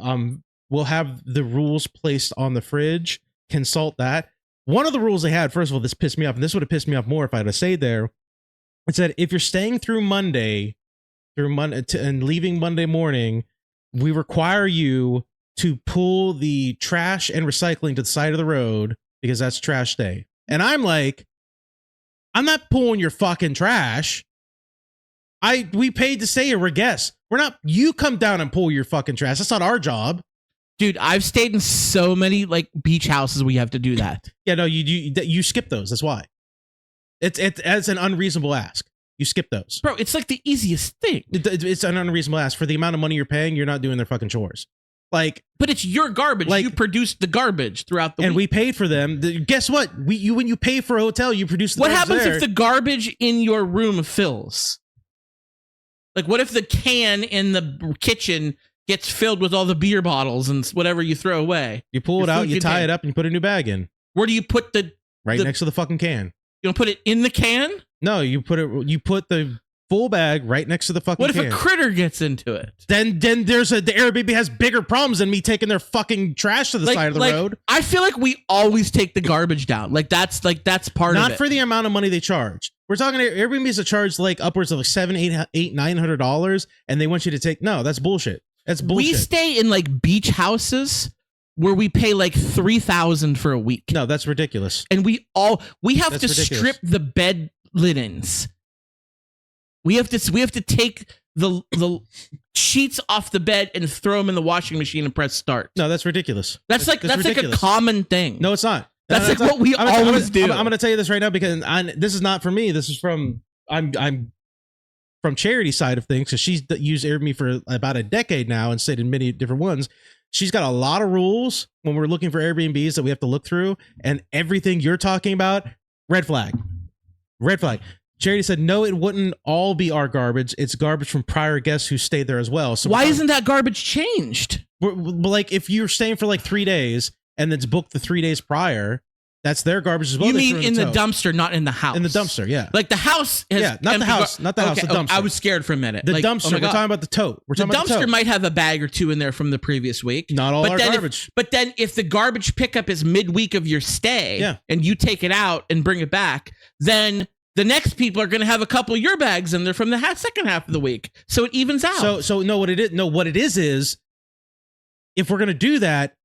we'll have the rules placed on the fridge. Consult that. One of the rules they had, first of all, this pissed me off, and this would have pissed me off more if I had stayed there. It said, if you're staying through Monday and leaving Monday morning, we require you to pull the trash and recycling to the side of the road because that's trash day. And I'm like, I'm not pulling your fucking trash. We paid to stay here. We're guests. We're not. You come down and pull your fucking trash. That's not our job. Dude, I've stayed in so many like beach houses where you have to do that. Yeah, no, you skip those. That's why. It's an unreasonable ask. You skip those, bro. It's like the easiest thing. It's an unreasonable ask for the amount of money you're paying. You're not doing their fucking chores. Like, but it's your garbage. Like, you produced the garbage throughout the week. And we paid for them. Guess what? When you pay for a hotel, you produce the garbage. What happens there. if the garbage in your room fills? Like, what if the can in the kitchen gets filled with all the beer bottles and whatever you throw away? You pull it out, you tie it up, and you put a new bag in. Where do you put next to the fucking can. You don't put it in the can? No, you put the full bag right next to the fucking What if can. a critter gets into it? Then the Airbnb has bigger problems than me taking their fucking trash to the side of the road. I feel like we always take the garbage down. That's part of it. Not for the amount of money they charge. We're talking Airbnbs that charge like upwards of like $900, and they want you to take. No, that's bullshit. That's bullshit. We stay in like beach houses where we pay like $3,000 for a week. No, that's ridiculous. And we have to ridiculous. strip the bed linens. We have to take the sheets off the bed and throw them in the washing machine and press start. No, that's ridiculous. That's like a common thing. No, it's not. That's like what we always do. I'm going to tell you this right now because this is not for me. This is from I'm from charity side of things because she's used Airbnb for about a decade now and stayed in many different ones. She's got a lot of rules when we're looking for Airbnbs that we have to look through, and everything you're talking about, red flag. Red flag. Charity said, no, it wouldn't all be our garbage. It's garbage from prior guests who stayed there as well. So why isn't that garbage changed? Like if you're staying for like 3 days and it's booked the 3 days prior, that's their garbage as well. You mean in the dumpster, not in the house? In the dumpster, yeah. Like the house has not the house, the dumpster. I was scared for a minute. The like, dumpster, we're talking about the tote. The dumpster might have a bag or two in there from the previous week. Not all our garbage. But then if the garbage pickup is midweek of your stay and you take it out and bring it back, then the next people are going to have a couple of your bags in there from the second half of the week. So it evens out. So no, what it is if we're going to do that,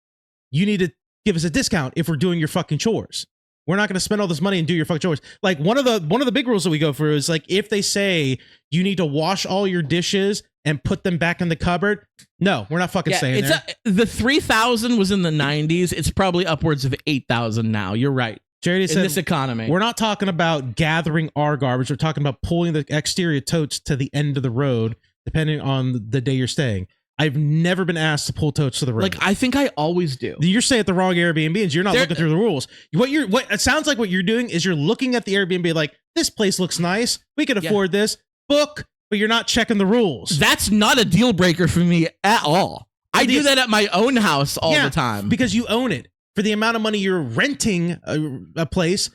you need to give us a discount if we're doing your fucking chores. We're not going to spend all this money and do your fucking chores. Like one of the big rules that we go through is like if they say you need to wash all your dishes and put them back in the cupboard, no, we're not fucking saying that. The $3,000 was in the 90s. It's probably upwards of $8,000 now. You're right. Charity said, in this economy, we're not talking about gathering our garbage. We're talking about pulling the exterior totes to the end of the road, depending on the day you're staying. I've never been asked to pull totes to the road. Like I think I always do. You're staying at the wrong Airbnb, and you're not looking through the rules. What it sounds like what you're doing is you're looking at the Airbnb like this place looks nice. We can afford this. Book, but you're not checking the rules. That's not a deal breaker for me at all. I do that at my own house all the time because you own it. For the amount of money you're renting a place,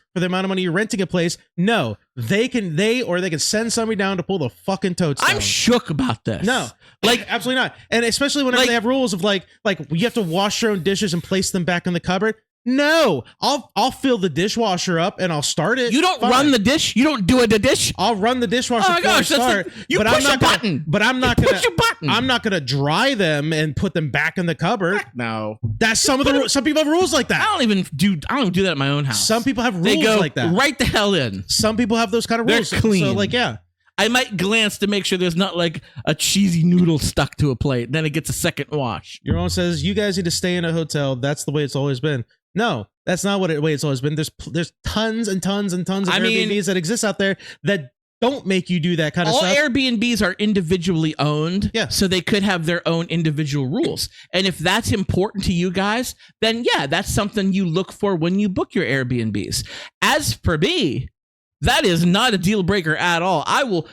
no, they can send somebody down to pull the fucking totes down. I'm shook about this. No, like absolutely not. And especially whenever they have rules of like you have to wash your own dishes and place them back in the cupboard. No, I'll fill the dishwasher up and I'll start it. You don't run the dish. You don't do the dish. I'll run the dishwasher before I start. You push a button. But I'm not gonna push a button. I'm not gonna dry them and put them back in the cupboard. Heck no, that's some people have rules like that. I don't do that at my own house. Some people have rules like that. Right the hell in. Some people have those kind of rules. They're clean. So like I might glance to make sure there's not like a cheesy noodle stuck to a plate. Then it gets a second wash. Your own says you guys need to stay in a hotel. That's the way it's always been. No, that's not the way it's always been. There's tons and tons and tons of Airbnbs that exist out there that don't make you do that kind of stuff. All Airbnbs are individually owned, so they could have their own individual rules. And if that's important to you guys, then that's something you look for when you book your Airbnbs. As for me, that is not a deal breaker at all. I will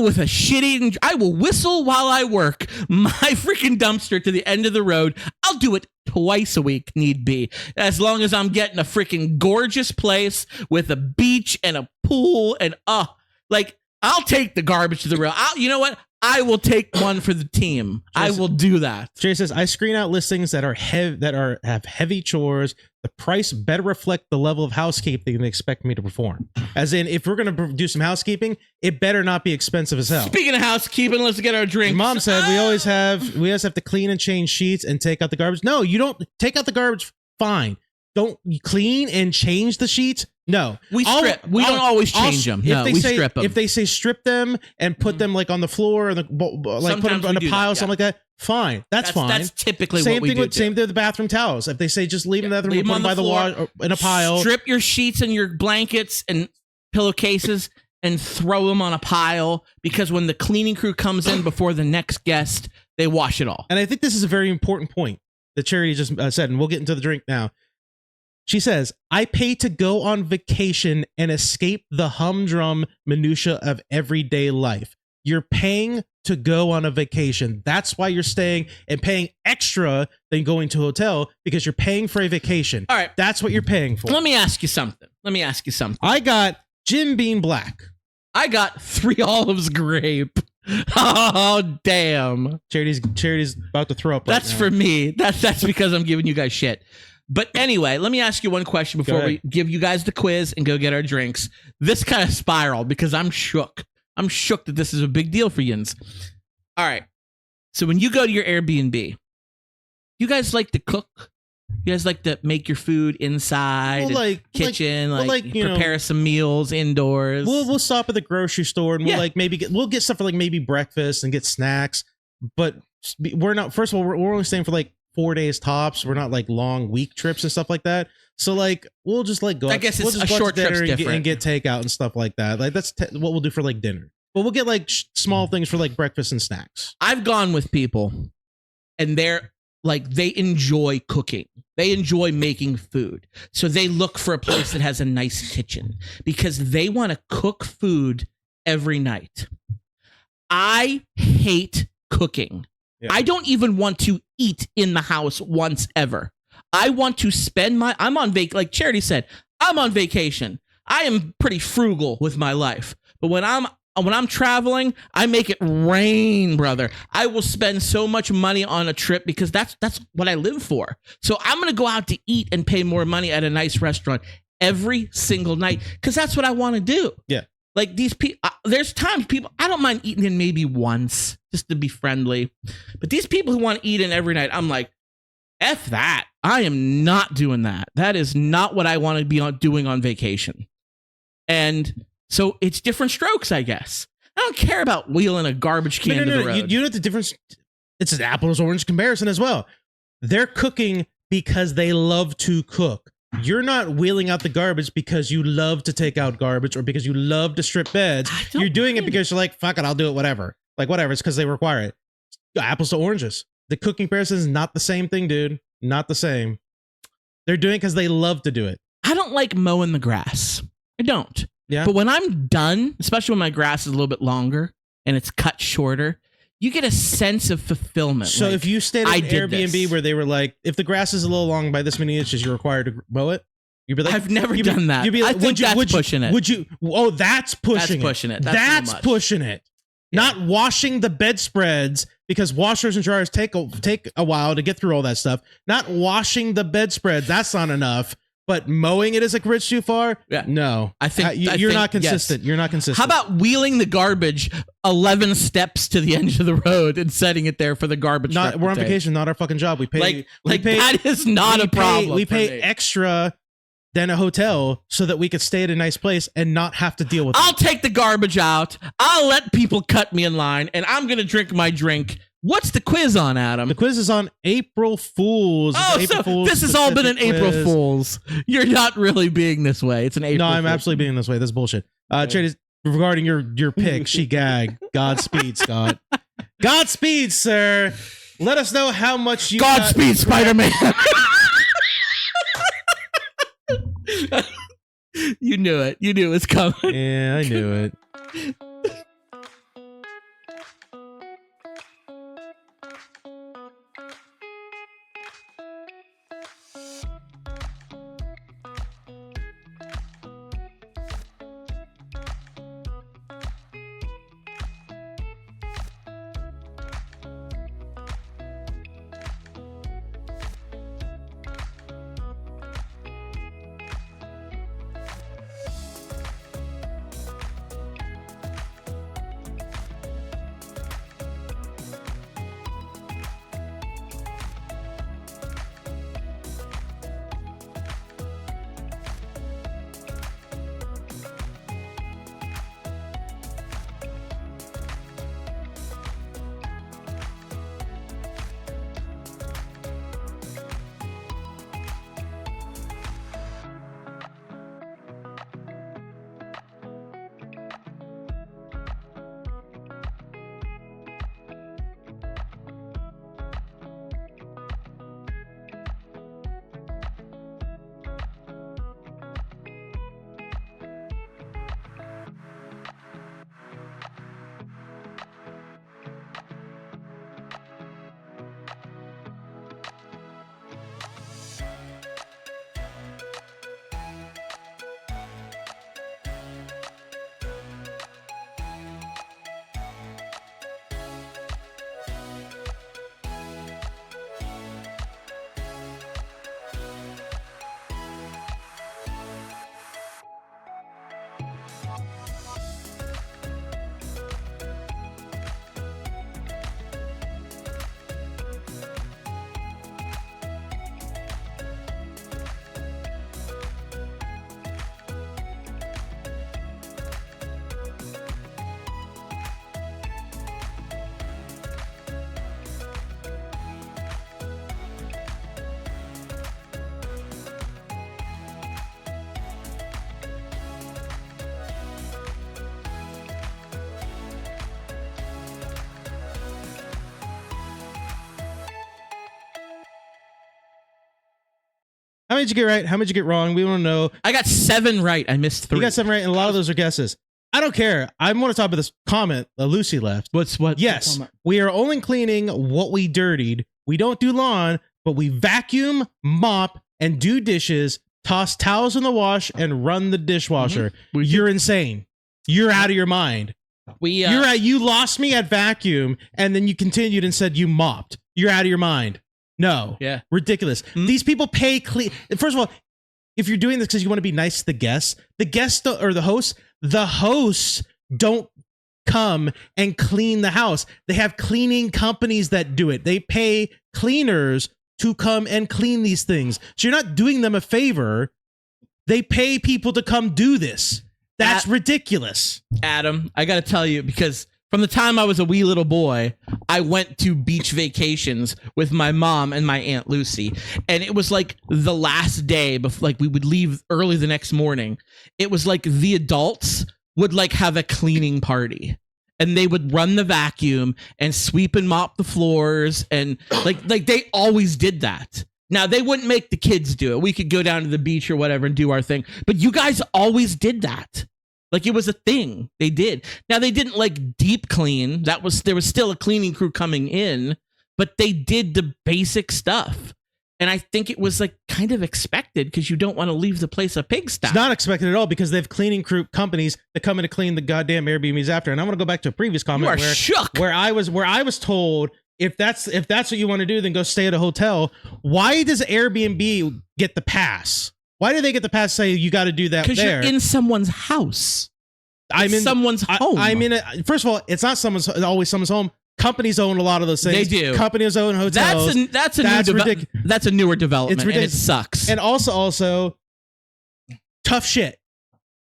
with a shit-eating, I will whistle while I work my freaking dumpster to the end of the road. I'll do it twice a week, need be, as long as I'm getting a freaking gorgeous place with a beach and a pool and I'll take the garbage to the road. You know what? I will take one for the team. I will do that. Jay says, I screen out listings that have heavy chores. The price better reflect the level of housekeeping they expect me to perform. As in, if we're going to do some housekeeping, it better not be expensive as hell. Speaking of housekeeping, let's get our drinks. Your mom said we always have to clean and change sheets and take out the garbage. No, you don't take out the garbage. Fine. Don't clean and change the sheets. No, we strip. We don't always change them. No, we strip them. If they say strip them and put them like on the floor or put them on a pile or something like that, fine. That's fine. That's typically what we do. Same thing with the bathroom towels. If they say just leave them in the bathroom, put them by the wall in a pile. Strip your sheets and your blankets and pillowcases and throw them on a pile, because when the cleaning crew comes in before the next guest, they wash it all. And I think this is a very important point that Charity just said, and we'll get into the drink now. She says, I pay to go on vacation and escape the humdrum minutia of everyday life. You're paying to go on a vacation. That's why you're staying and paying extra than going to a hotel, because you're paying for a vacation. All right. That's what you're paying for. Let me ask you something. I got Jim Beam Black. I got 3 olives grape. Oh, damn. Charity's about to throw up. That's for me. That's because I'm giving you guys shit. But anyway, let me ask you one question before we give you guys the quiz and go get our drinks. This kind of spiraled because I'm shook. I'm shook that this is a big deal for yins. All right. So when you go to your Airbnb, you guys like to cook? You guys like to make your food inside, kitchen, prepare some meals indoors. We'll stop at the grocery store and we'll get stuff for like maybe breakfast and get snacks. But we're not. First of all, we're only staying for like 4 days tops. We're not like long week trips and stuff like that. So like we'll just like go. I guess it's a short trip and get takeout and stuff like that. Like that's what we'll do for like dinner. But we'll get like small things for like breakfast and snacks. I've gone with people, and they're like they enjoy cooking. They enjoy making food. So they look for a place that has a nice kitchen because they want to cook food every night. I hate cooking. Yeah. I don't even want to eat in the house once ever. I want to spend I'm on like Charity said, I'm on vacation. I am pretty frugal with my life. But when I'm traveling, I make it rain, brother. I will spend so much money on a trip because that's what I live for. So I'm going to go out to eat and pay more money at a nice restaurant every single night because that's what I want to do. Yeah. Like these people, there's times I don't mind eating in maybe once just to be friendly. But these people who want to eat in every night, I'm like, F that. I am not doing that. That is not what I want to be doing on vacation. And so it's different strokes, I guess. I don't care about wheeling a garbage can to the road. You know the difference? It's an apples orange comparison as well. They're cooking because they love to cook. You're not wheeling out the garbage because you love to take out garbage or because you love to strip beds. You're doing it because you're like, fuck it, I'll do it, whatever. Like, whatever, it's because they require it. Apples to oranges. The cooking comparison is not the same thing, dude. Not the same. They're doing it because they love to do it. I don't like mowing the grass. I don't. Yeah. But when I'm done, especially when my grass is a little bit longer and it's cut shorter, you get a sense of fulfillment. So like, if you stayed at an Airbnb where they were like, if the grass is a little long by this many inches, you're required to mow it. You'd be like, I've never done that. You'd be like, I think that's pushing it. Would you? Oh, that's pushing it. That's pushing it. That's pushing it. Yeah. Not washing the bedspreads because washers and dryers take a while to get through all that stuff. Not washing the bedspreads. That's not enough. But mowing it is a bridge too far? Yeah. No. I think you're not consistent. Yes. You're not consistent. How about wheeling the garbage 11 steps to the end of the road and setting it there for the garbage truck? We're on vacation, not our fucking job. We pay that is not a problem. We pay extra than a hotel so that we could stay at a nice place and not have to deal with it. I'll take the garbage out. I'll let people cut me in line and I'm going to drink my drink. What's the quiz on, Adam? The quiz is on April Fools. Oh, this has all been an April Fools. You're not really being this way. It's an April No, I'm Fool. absolutely being this way. That's bullshit. Chase, regarding your pick, she gagged. Godspeed, Scott. Godspeed, sir. Let us know how much you Godspeed, Spider-Man. You knew it. You knew it was coming. Yeah, I knew it. How many did you get right? How many did you get wrong? We want to know. I got 7 right. I missed 3. You got 7 right, and a lot of those are guesses. I don't care. I want to talk about this comment that Lucy left. What? Yes, we are only cleaning what we dirtied. We don't do lawn, but we vacuum, mop, and do dishes, toss towels in the wash, and run the dishwasher. You're insane. You're out of your mind. You lost me at vacuum, and then you continued and said you mopped. You're out of your mind. No. Yeah. Ridiculous. These people pay clean. First of all, if you're doing this because you want to be nice to the guests or the hosts don't come and clean the house. They have cleaning companies that do it. They pay cleaners to come and clean these things. So you're not doing them a favor. They pay people to come do this. That's ridiculous. Adam, I got to tell you, because from the time I was a wee little boy, I went to beach vacations with my mom and my Aunt Lucy. And it was like the last day before, like we would leave early the next morning. It was like the adults would like have a cleaning party. And they would run the vacuum and sweep and mop the floors. And like they always did that. Now, they wouldn't make the kids do it. We could go down to the beach or whatever and do our thing. But you guys always did that. Like, it was a thing. They did. Now, they didn't, like, deep clean. There was still a cleaning crew coming in. But they did the basic stuff. And I think it was, like, kind of expected because you don't want to leave the place a pigsty. It's not expected at all because they have cleaning crew companies that come in to clean the goddamn Airbnbs after. And I want to go back to a previous comment where I was told... If that's what you want to do, then go stay at a hotel. Why does Airbnb get the pass? Why do they get the pass? Say you got to do that there? Because you're in someone's house. Someone's home. First of all, it's not always someone's home. Companies own a lot of those things. They do. Companies own hotels. That's a newer development. It's ridiculous. And it sucks. And also tough shit.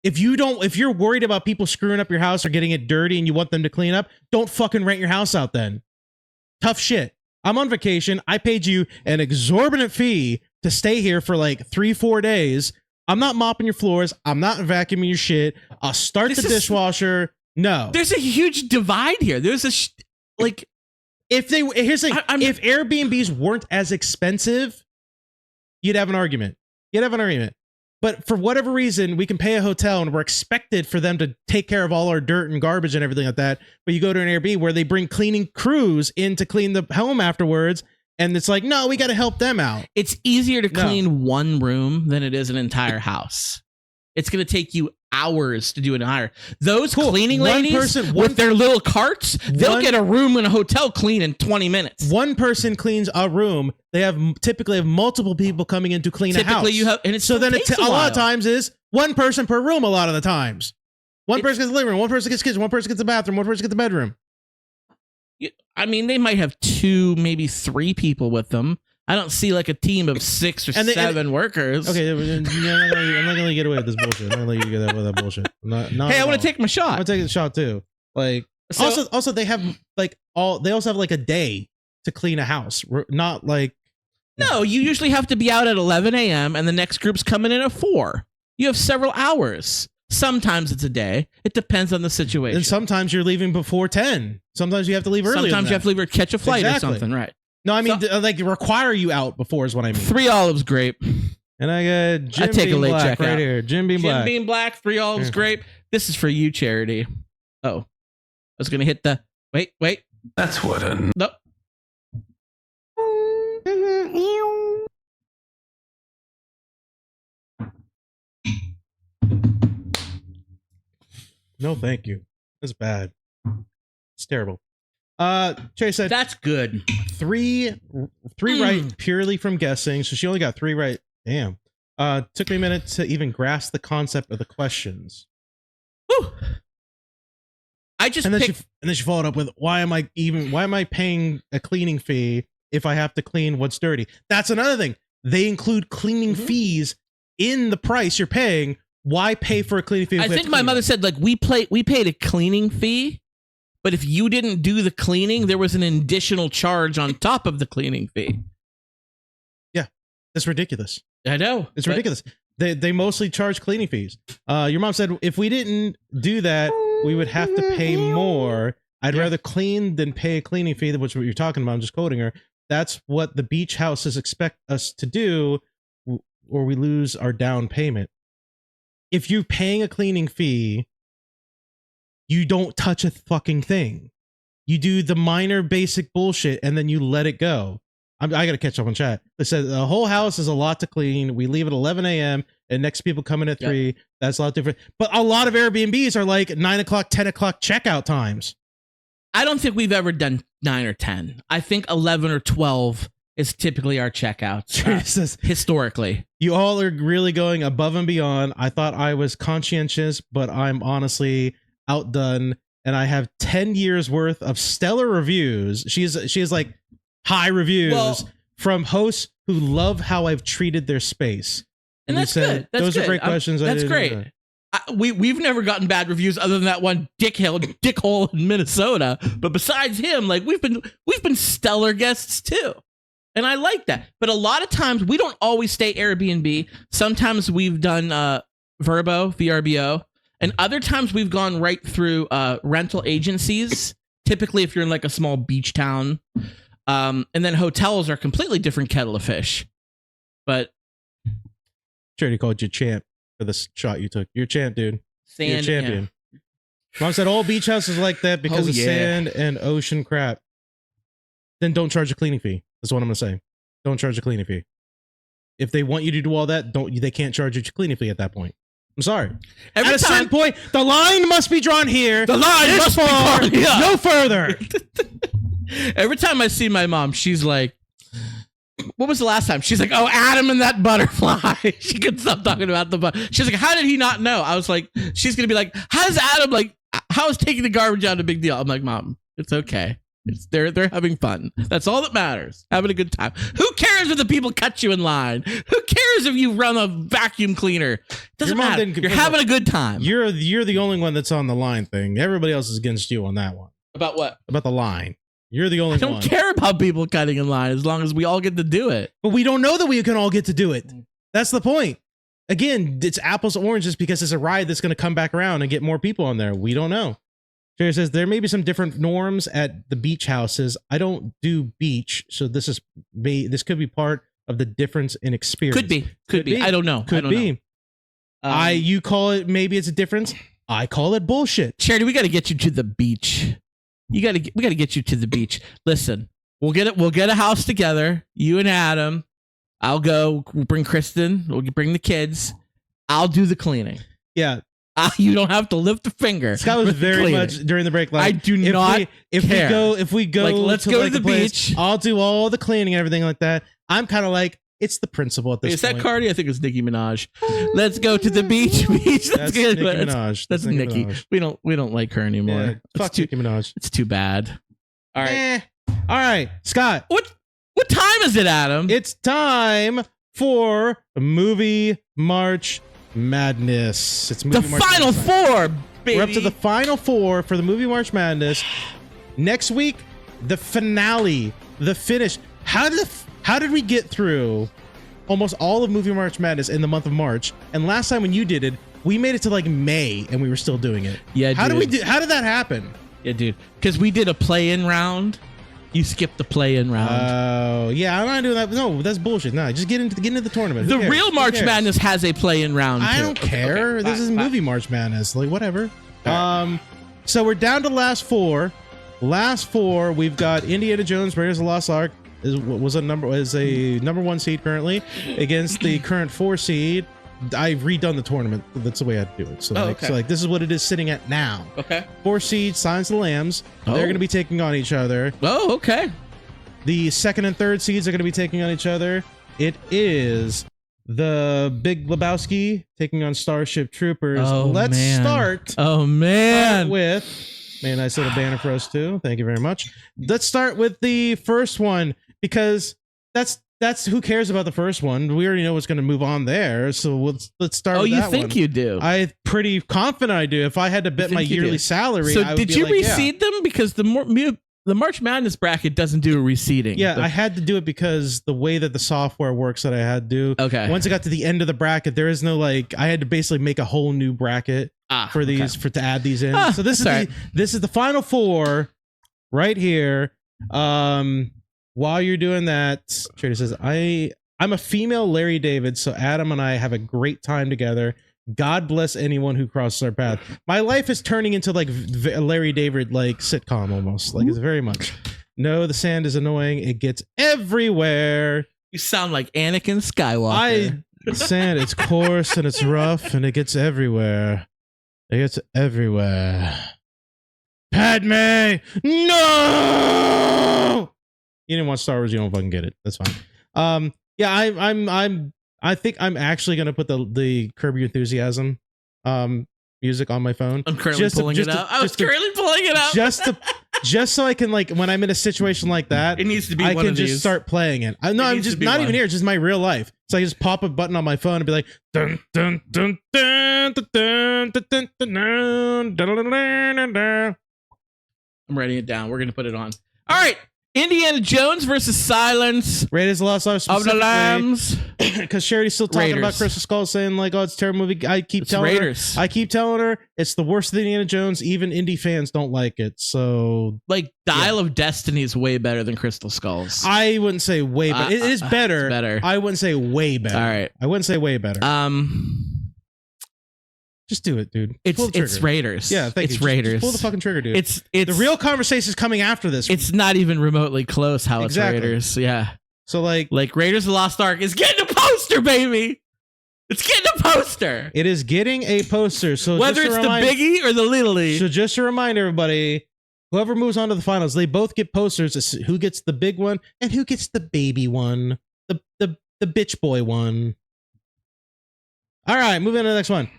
If you're worried about people screwing up your house or getting it dirty and you want them to clean up, don't fucking rent your house out then. Tough shit. I'm on vacation. I paid you an exorbitant fee to stay here for like 3-4 days. I'm not mopping your floors. I'm not vacuuming your shit. I'll start the dishwasher. No. There's a huge divide here. There's a if Airbnbs weren't as expensive, you'd have an argument. But for whatever reason, we can pay a hotel and we're expected for them to take care of all our dirt and garbage and everything like that. But you go to an Airbnb where they bring cleaning crews in to clean the home afterwards. And it's like, no, we got to help them out. It's easier to clean one room than it is an entire house. It's going to take you hours to do an entire. Those cleaning ladies with their little carts, they'll get a room in a hotel clean in 20 minutes. One person cleans a room. They typically have multiple people coming in to clean a house. And it's so then a lot of times is one person per room. A lot of the times, one person gets the living room, one person gets the kitchen, one person gets the bathroom, one person gets the bedroom. I mean, they might have 2, maybe 3 people with them. I don't see like a team of 6 or 7 workers. Okay, I'm not gonna get away with this bullshit. I'm not gonna let you get away with that bullshit. Hey, I want to take my shot. I'm gonna take the shot too. Like, also they have like they also have like a day to clean a house. Not like no, you usually have to be out at 11 a.m. and the next group's coming in at 4. You have several hours. Sometimes it's a day. It depends on the situation. And sometimes you're leaving before 10. Sometimes you have to leave early. Sometimes you have to leave or catch a flight or something, right? No, I mean, like require you out before is what I mean. 3 olives grape. And I got Jim Beam Black right here. Jim Beam Black. Jim Beam Black, 3 olives grape. This is for you, Charity. Oh, I was going to hit the... Wait. That's what a... No. No, thank you. That's bad. It's terrible. Cherry said that's good. 3 right purely from guessing, so she only got 3 right. Damn. Took me a minute to even grasp the concept of the questions. Whew. And then she followed up with why am I paying a cleaning fee if I have to clean what's dirty? That's another thing. They include cleaning fees in the price you're paying. Why pay for a cleaning fee? I think my mother said like we paid a cleaning fee, but if you didn't do the cleaning, there was an additional charge on top of the cleaning fee. Yeah, that's ridiculous. I know. It's ridiculous. They mostly charge cleaning fees. Your mom said if we didn't do that, we would have to pay more. I'd rather clean than pay a cleaning fee, which is what you're talking about. I'm just quoting her. That's what the beach houses expect us to do. or we lose our down payment. If you're paying a cleaning fee, you don't touch a fucking thing. You do the minor basic bullshit and then you let it go. I got to catch up on chat. They said the whole house is a lot to clean. We leave at 11 a.m. and next people come in at 3. Yep. That's a lot different. But a lot of Airbnbs are like 9 o'clock, 10 o'clock checkout times. I don't think we've ever done 9 or 10. I think 11 or 12 is typically our checkouts. Historically. You all are really going above and beyond. I thought I was conscientious, but I'm honestly outdone. And I have 10 years worth of stellar reviews. She has like high reviews from hosts who love how I've treated their space. And that's good. Those are great questions. That's great. We've never gotten bad reviews other than that one dickhole in Minnesota. But besides him, like we've been stellar guests too. And I like that. But a lot of times we don't always stay Airbnb. Sometimes we've done VRBO. And other times we've gone right through rental agencies. Typically if you're in like a small beach town. And then hotels are a completely different kettle of fish. But Charity called you champ for the shot you took. You're a champ, dude. You're a champion. Yeah. Mom said all beach houses like that because of sand and ocean crap. Then don't charge a cleaning fee. That's what I'm gonna say. Don't charge a cleaning fee. If they want you to do all that, they can't charge you a cleaning fee at that point. I'm sorry. At a certain point, the line must be drawn here. The line must be drawn here. No further. Every time I see my mom, she's like, what was the last time? She's like, oh, Adam and that butterfly. She couldn't stop talking about the butterfly. She's like, how did he not know? I was like, she's going to be like, how is taking the garbage out a big deal? I'm like, Mom, it's okay. They're having fun. That's all that matters. Having a good time. Who cares if the people cut you in line? Who cares if you run a vacuum cleaner? Doesn't matter. You're having a good time. You're the only one that's on the line thing. Everybody else is against you on that one. About what? About the line. You're the only one. I don't care about people cutting in line as long as we all get to do it. But we don't know that we can all get to do it. That's the point. Again, it's apples and oranges because it's a ride that's going to come back around and get more people on there. We don't know. Jerry says there may be some different norms at the beach houses. I don't do beach, so this could be part of the difference in experience. Could be. I don't know. Could be. You call it, maybe it's a difference. I call it bullshit. Charity, we got to get you to the beach. We got to get you to the beach. Listen, we'll get a house together. You and Adam. I'll go. We'll bring Kristen. We'll bring the kids. I'll do the cleaning. Yeah. You don't have to lift a finger. Scott was very much during the break. Like, I do not care. If we go, like, let's go to the beach. I'll do all the cleaning and everything like that. I'm kind of like, it's the principle at this point. Is that Cardi? I think it's Nicki Minaj. Let's go to the beach. That's good. Nicki Minaj. That's Nicki. Minaj. We don't like her anymore. Yeah, fuck Nicki Minaj. It's too bad. All right. All right, Scott. What time is it, Adam? It's time for Movie March Madness. It's movie the Final Four, baby. We're up to the Final Four for the Movie March Madness. Next week, the finale, the finish. How did we get through almost all of Movie March Madness in the month of March? And last time when you did it, we made it to like May and we were still doing it. Yeah, How did that happen? Yeah, dude. Because we did a play-in round. You skipped the play-in round. Oh, yeah, I'm not doing that. No, that's bullshit. No, just get into the tournament. The real March Madness has a play-in round. I don't care. Okay, this is Movie March Madness. Like, whatever. Right. So we're down to last four. Last four, we've got Indiana Jones, Raiders of the Lost Ark. Is a number 1 seed currently against the current 4 seed. I've redone the tournament. That's the way I do it. So, so this is what it is sitting at now. Okay. 4 seed, Silence of the Lambs. They're going to be taking on each other. Oh, okay. The 2nd and 3rd seeds are going to be taking on each other. It is the Big Lebowski taking on Starship Troopers. Let's start. Oh, man. With... Man, I set a banner for us too. Thank you very much. Let's start with the first one because that's who cares about the first one. We already know what's going to move on there. So let's start. Oh, with you that think one. you do? I'm pretty confident I do. If I had to bet my yearly salary, so I would did be you like, reseed them because the March Madness bracket doesn't do a reseeding? Yeah, I had to do it because the way that the software works that I had to do. Okay. Once I got to the end of the bracket, there is no like I had to basically make a whole new bracket for these to add these in. So this is the final four right here. While you're doing that, Trader says I I'm a female Larry David, so Adam and I have a great time together. God bless anyone who crosses our path. My life is turning into like a Larry David like sitcom almost. Like it's very much. No, the sand is annoying. It gets everywhere. You sound like Anakin Skywalker. Sand, it's coarse and it's rough and it gets everywhere. It gets everywhere. Padme! No! You didn't watch Star Wars, you don't fucking get it. That's fine. Yeah, I think I'm actually gonna put the Curb Your Enthusiasm music on my phone. I'm currently pulling it up. I was currently pulling it up. Just so I can, like, when I'm in a situation like that, it needs to be I one can of just these. start playing it. I'm just not even here. It's just my real life. So I just pop a button on my phone and be like, dun dun dun dun dun dun dun dun dun dun dun dun. I'm writing it down. We're gonna put it on. All right. Indiana Jones versus Silence Raiders of the Lost Ark of the Lambs. Because Charity's still talking about Crystal Skull, saying like, "Oh, it's a terrible movie." I keep telling her it's the worst of Indiana Jones. Even indie fans don't like it. So, like, Dial of Destiny is way better than Crystal Skulls. I wouldn't say way better. It is better. It's better. I wouldn't say way better. All right. I wouldn't say way better. Just do it, dude. It's Raiders. Yeah, thank you. It's Raiders. Just pull the fucking trigger, dude. It's the real conversation is coming after this. It's not even remotely close how Exactly. it's Raiders. Yeah. So like Raiders of the Lost Ark is getting a poster, baby. It's getting a poster. It is getting a poster. So whether it's the biggie or the little league. So just to remind everybody, whoever moves on to the finals, they both get posters. It's who gets the big one and who gets the baby one, the bitch boy one. All right, moving on to the next one.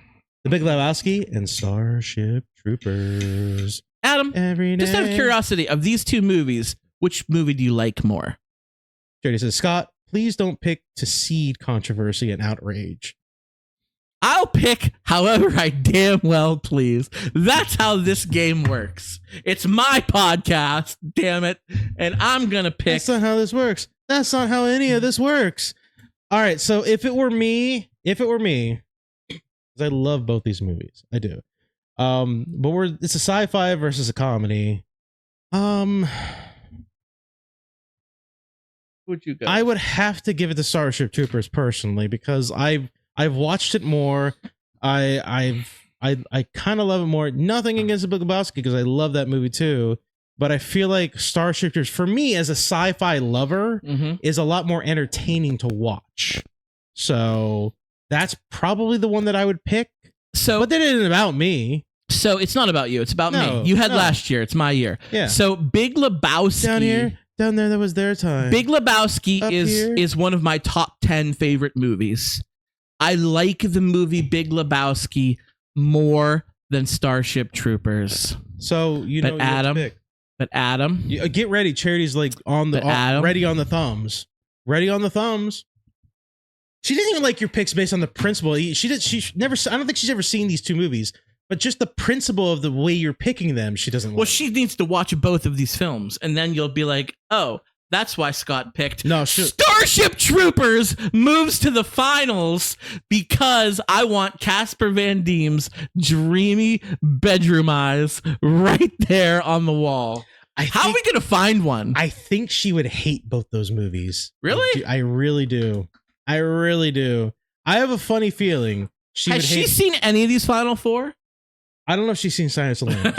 The Big Lebowski and Starship Troopers. Adam, just out of curiosity, of these two movies, which movie do you like more? Jerry says, Scott, please don't pick to seed controversy and outrage. I'll pick however I damn well please. That's how this game works. It's my podcast, damn it, and I'm going to pick. That's not how this works. That's not how any of this works. All right, so if it were me, because I love both these movies. I do. But it's a sci-fi versus a comedy. Would you go? I would have to give it to Starship Troopers personally because I've watched it more. I kind of love it more. Nothing against the Big Lebowski because I love that movie too. But I feel like Starship Troopers, for me as a sci-fi lover, is a lot more entertaining to watch. So that's probably the one that I would pick. So, but that isn't about me. So it's not about you. It's about me. You had last year. It's my year. Yeah. So Big Lebowski. Down there, that was their time. Big Lebowski Here. is one of my top 10 favorite movies. I like the movie Big Lebowski more than Starship Troopers. So But Adam, get ready. Charity's like ready on the thumbs. Ready on the thumbs. She doesn't even like your picks based on the principle. She never. I don't think she's ever seen these two movies, but just the principle of the way you're picking them, she doesn't. Well, she needs to watch both of these films, and then you'll be like, oh, that's why Scott picked. No, Starship Troopers moves to the finals because I want Casper Van Diemen's dreamy bedroom eyes right there on the wall. How are we gonna find one? I think she would hate both those movies. Really? I really do. I really do. I have a funny feeling Has she seen any of these Final Four? I don't know if she's seen Silence of the Lambs.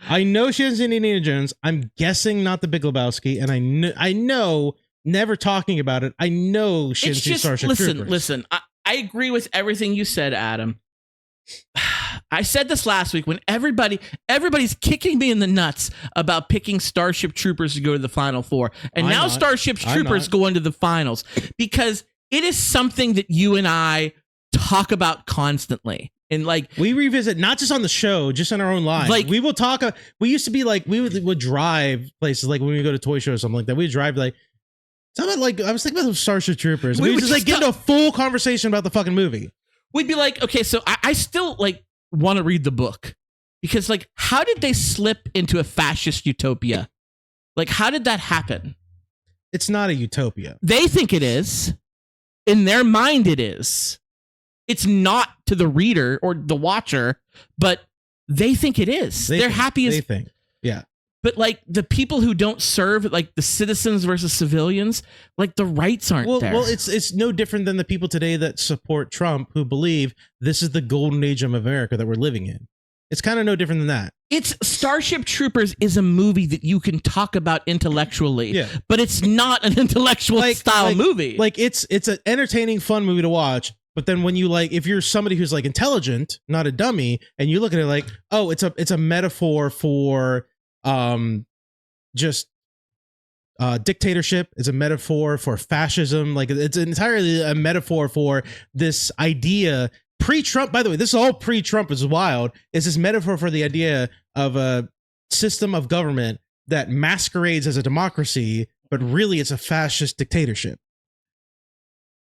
I know she hasn't seen Indiana Jones. I'm guessing not the Big Lebowski, and I know, never talking about it, I know she hasn't seen Starship Troopers. Listen, I agree with everything you said, Adam. I said this last week when everybody's kicking me in the nuts about picking Starship Troopers to go to the Final Four. And now Starship Troopers go into the finals because it is something that you and I talk about constantly. And like we revisit not just on the show, just in our own lives. Like we will talk. We used to be like we would drive places like when we go to toy shows or something like that. We'd drive like something like I was thinking about the Starship Troopers. We would just like get into a full conversation about the fucking movie. We'd be like, okay, so I still like want to read the book because like how did they slip into a fascist utopia? Like how did that happen? It's not a utopia. They think it is. In their mind, it is. It's not to the reader or the watcher, but they think it is. They're happy as... They think. Yeah. But like the people who don't serve, like the citizens versus civilians, like the rights aren't there. Well, it's no different than the people today that support Trump who believe this is the golden age of America that we're living in. It's kind of no different than that. It's Starship Troopers is a movie that you can talk about intellectually, but it's not an intellectual style movie. Like it's an entertaining, fun movie to watch. But then when you like, if you're somebody who's like intelligent, not a dummy, and you look at it like, oh, it's a metaphor for dictatorship. It's a metaphor for fascism. Like it's entirely a metaphor for this idea pre-Trump. By the way, this is all pre-Trump, is wild. It's this metaphor for the idea of a system of government that masquerades as a democracy, but really it's a fascist dictatorship.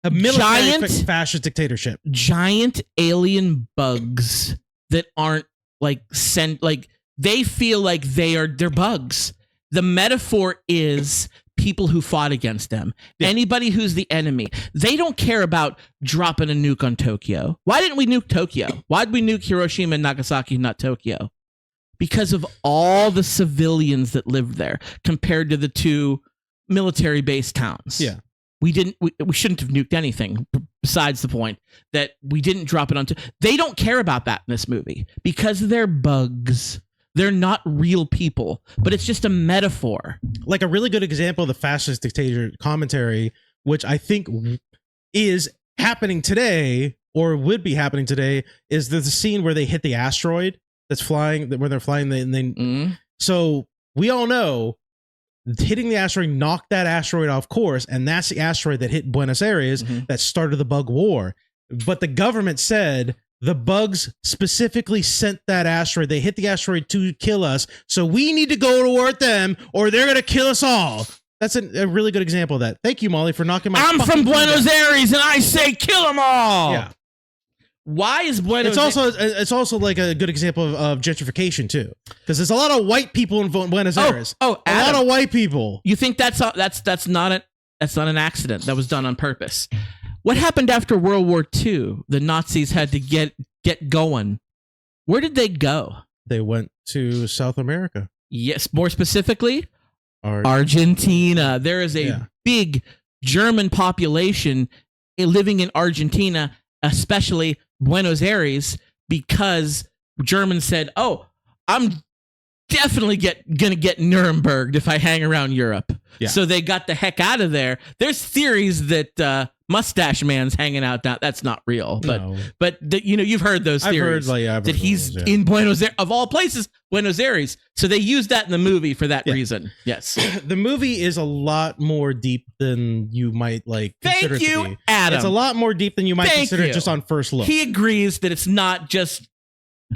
A military fascist dictatorship. Giant alien bugs that aren't like they feel like they're bugs. The metaphor is people who fought against them. Yeah. Anybody who's the enemy. They don't care about dropping a nuke on Tokyo. Why didn't we nuke Tokyo? Why did we nuke Hiroshima and Nagasaki, not Tokyo? Because of all the civilians that lived there compared to the two military-based towns. Yeah. We shouldn't have nuked anything besides the point that we didn't drop it onto. They don't care about that in this movie because they're bugs. They're not real people, but it's just a metaphor. Like a really good example of the fascist dictator commentary, which I think is happening today or would be happening today, is the scene where they hit the asteroid that's flying, where they're flying. So we all know hitting the asteroid knocked that asteroid off course, and that's the asteroid that hit Buenos Aires that started the bug war. But the government said the bugs specifically sent that asteroid. They hit the asteroid to kill us, so we need to go toward them or they're going to kill us all. That's a really good example of that. Thank you, Molly, for knocking my... I'm from Buenos Aires, and I say kill them all! Yeah. Why is Buenos Aires... It's also like a good example of gentrification, too. Because there's a lot of white people in Buenos Aires. Adam, a lot of white people. You think that's not an accident? That was done on purpose. What happened after World War II? The Nazis had to get going. Where did they go? They went to South America. Yes, more specifically, Argentina. There is a big German population living in Argentina, especially Buenos Aires, because Germans said, "Oh, I'm definitely gonna get Nuremberged if I hang around Europe." Yeah. So they got the heck out of there. There's theories that Mustache Man's hanging out down. That's not real, but you've heard those theories. I've heard that he's in Buenos Aires, of all places, Buenos Aires. So they used that in the movie for that reason. Yes, the movie is a lot more deep than you might consider it to be. Adam. It's a lot more deep than you might consider it just on first look. He agrees that it's not just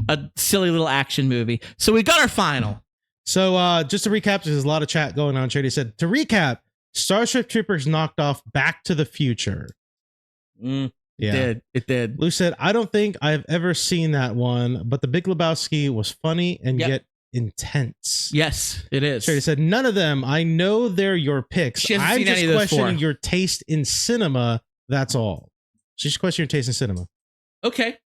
a silly little action movie. So we got our final. So just to recap, there's a lot of chat going on. Charity said, to recap, Starship Troopers knocked off Back to the Future. It did. Lou said, I don't think I've ever seen that one, but The Big Lebowski was funny and yet intense. Yes, it is. Charity said, none of them. I know they're your picks. I'm just questioning your taste in cinema. That's all. She's questioning your taste in cinema. Okay.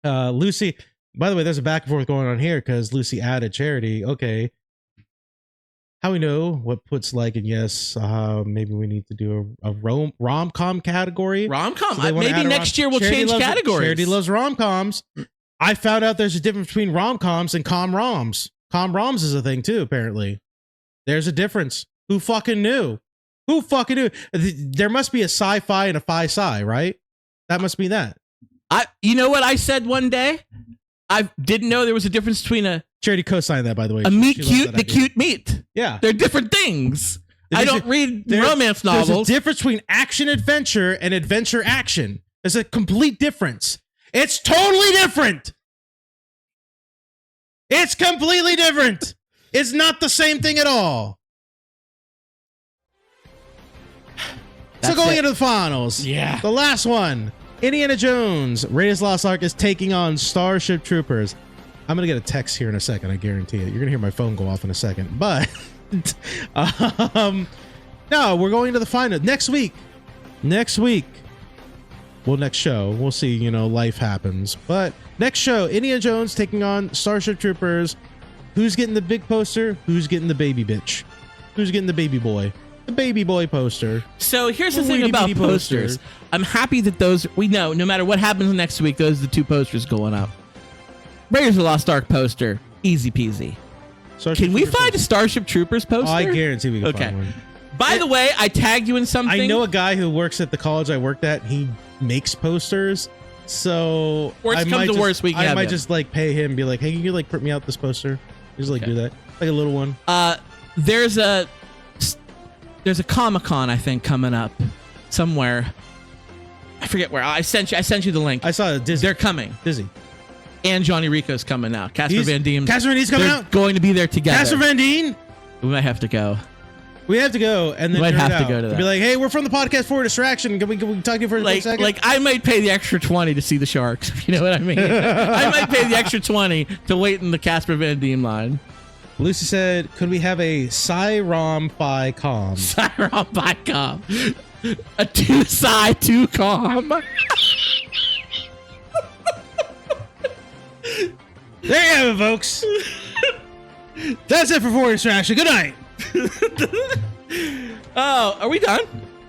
Lucy, by the way, there's a back and forth going on here because Lucy added Charity. Okay. How we know what puts like and yes, maybe we need to do a rom-com category. Rom-com? Maybe next year we'll change categories. Charity loves rom-coms. I found out there's a difference between rom-coms and com-roms. Com-roms is a thing too, apparently. There's a difference. Who fucking knew? Who fucking knew? There must be a sci-fi and a fi-sci, right? That must be that. You know what I said one day? I didn't know there was a difference between a... Charity co-signed that, by the way. A meet cute, the cute meat. Yeah. They're different things. I don't read romance novels. There's a difference between action-adventure and adventure-action. There's a complete difference. It's totally different. It's completely different. It's not the same thing at all. So going into the finals. Yeah. The last one. Indiana Jones, Raiders of the Lost Ark is taking on Starship Troopers. I'm going to get a text here in a second, I guarantee it. You're going to hear my phone go off in a second. But, no, we're going to the final. Next week. Next show. We'll see, life happens. But next show, Indiana Jones taking on Starship Troopers. Who's getting the big poster? Who's getting the baby bitch? Who's getting the baby boy? The baby boy poster. So here's the thing about posters. I'm happy that those, we know, no matter what happens next week, those are the two posters going up. Raiders of the Lost Ark poster, easy peasy. Can we find a Starship Troopers poster? Oh, I guarantee we can find one. By the way, I tagged you in something. I know a guy who works at the college I worked at. He makes posters. So worst comes to worst, we can I might just like pay him and be like, hey, can you like print me out this poster? Just like do that. Like a little one. There's a Comic-Con, I think, coming up somewhere. I forget where. I sent you the link. I saw it. Disney. They're coming. Disney. And Johnny Rico's coming out. Casper Van Dien's coming out. Going to be there together. Casper Van Dien. We might have to go. We have to go, and then we might have to go to that. Be like, hey, we're from the podcast for a distraction. Can we talk to you for a second? Like I might pay the extra 20 to see the Sharks. You know what I mean? I might pay the extra 20 to wait in the Casper Van Dien line. Lucy said, could we have a Psy-Rom Phi Com? Psy-Rom Phi Com. A 2 Psy 2 Com. There you have it, folks. That's it for Forward Distraction. Good night. Oh, are we done?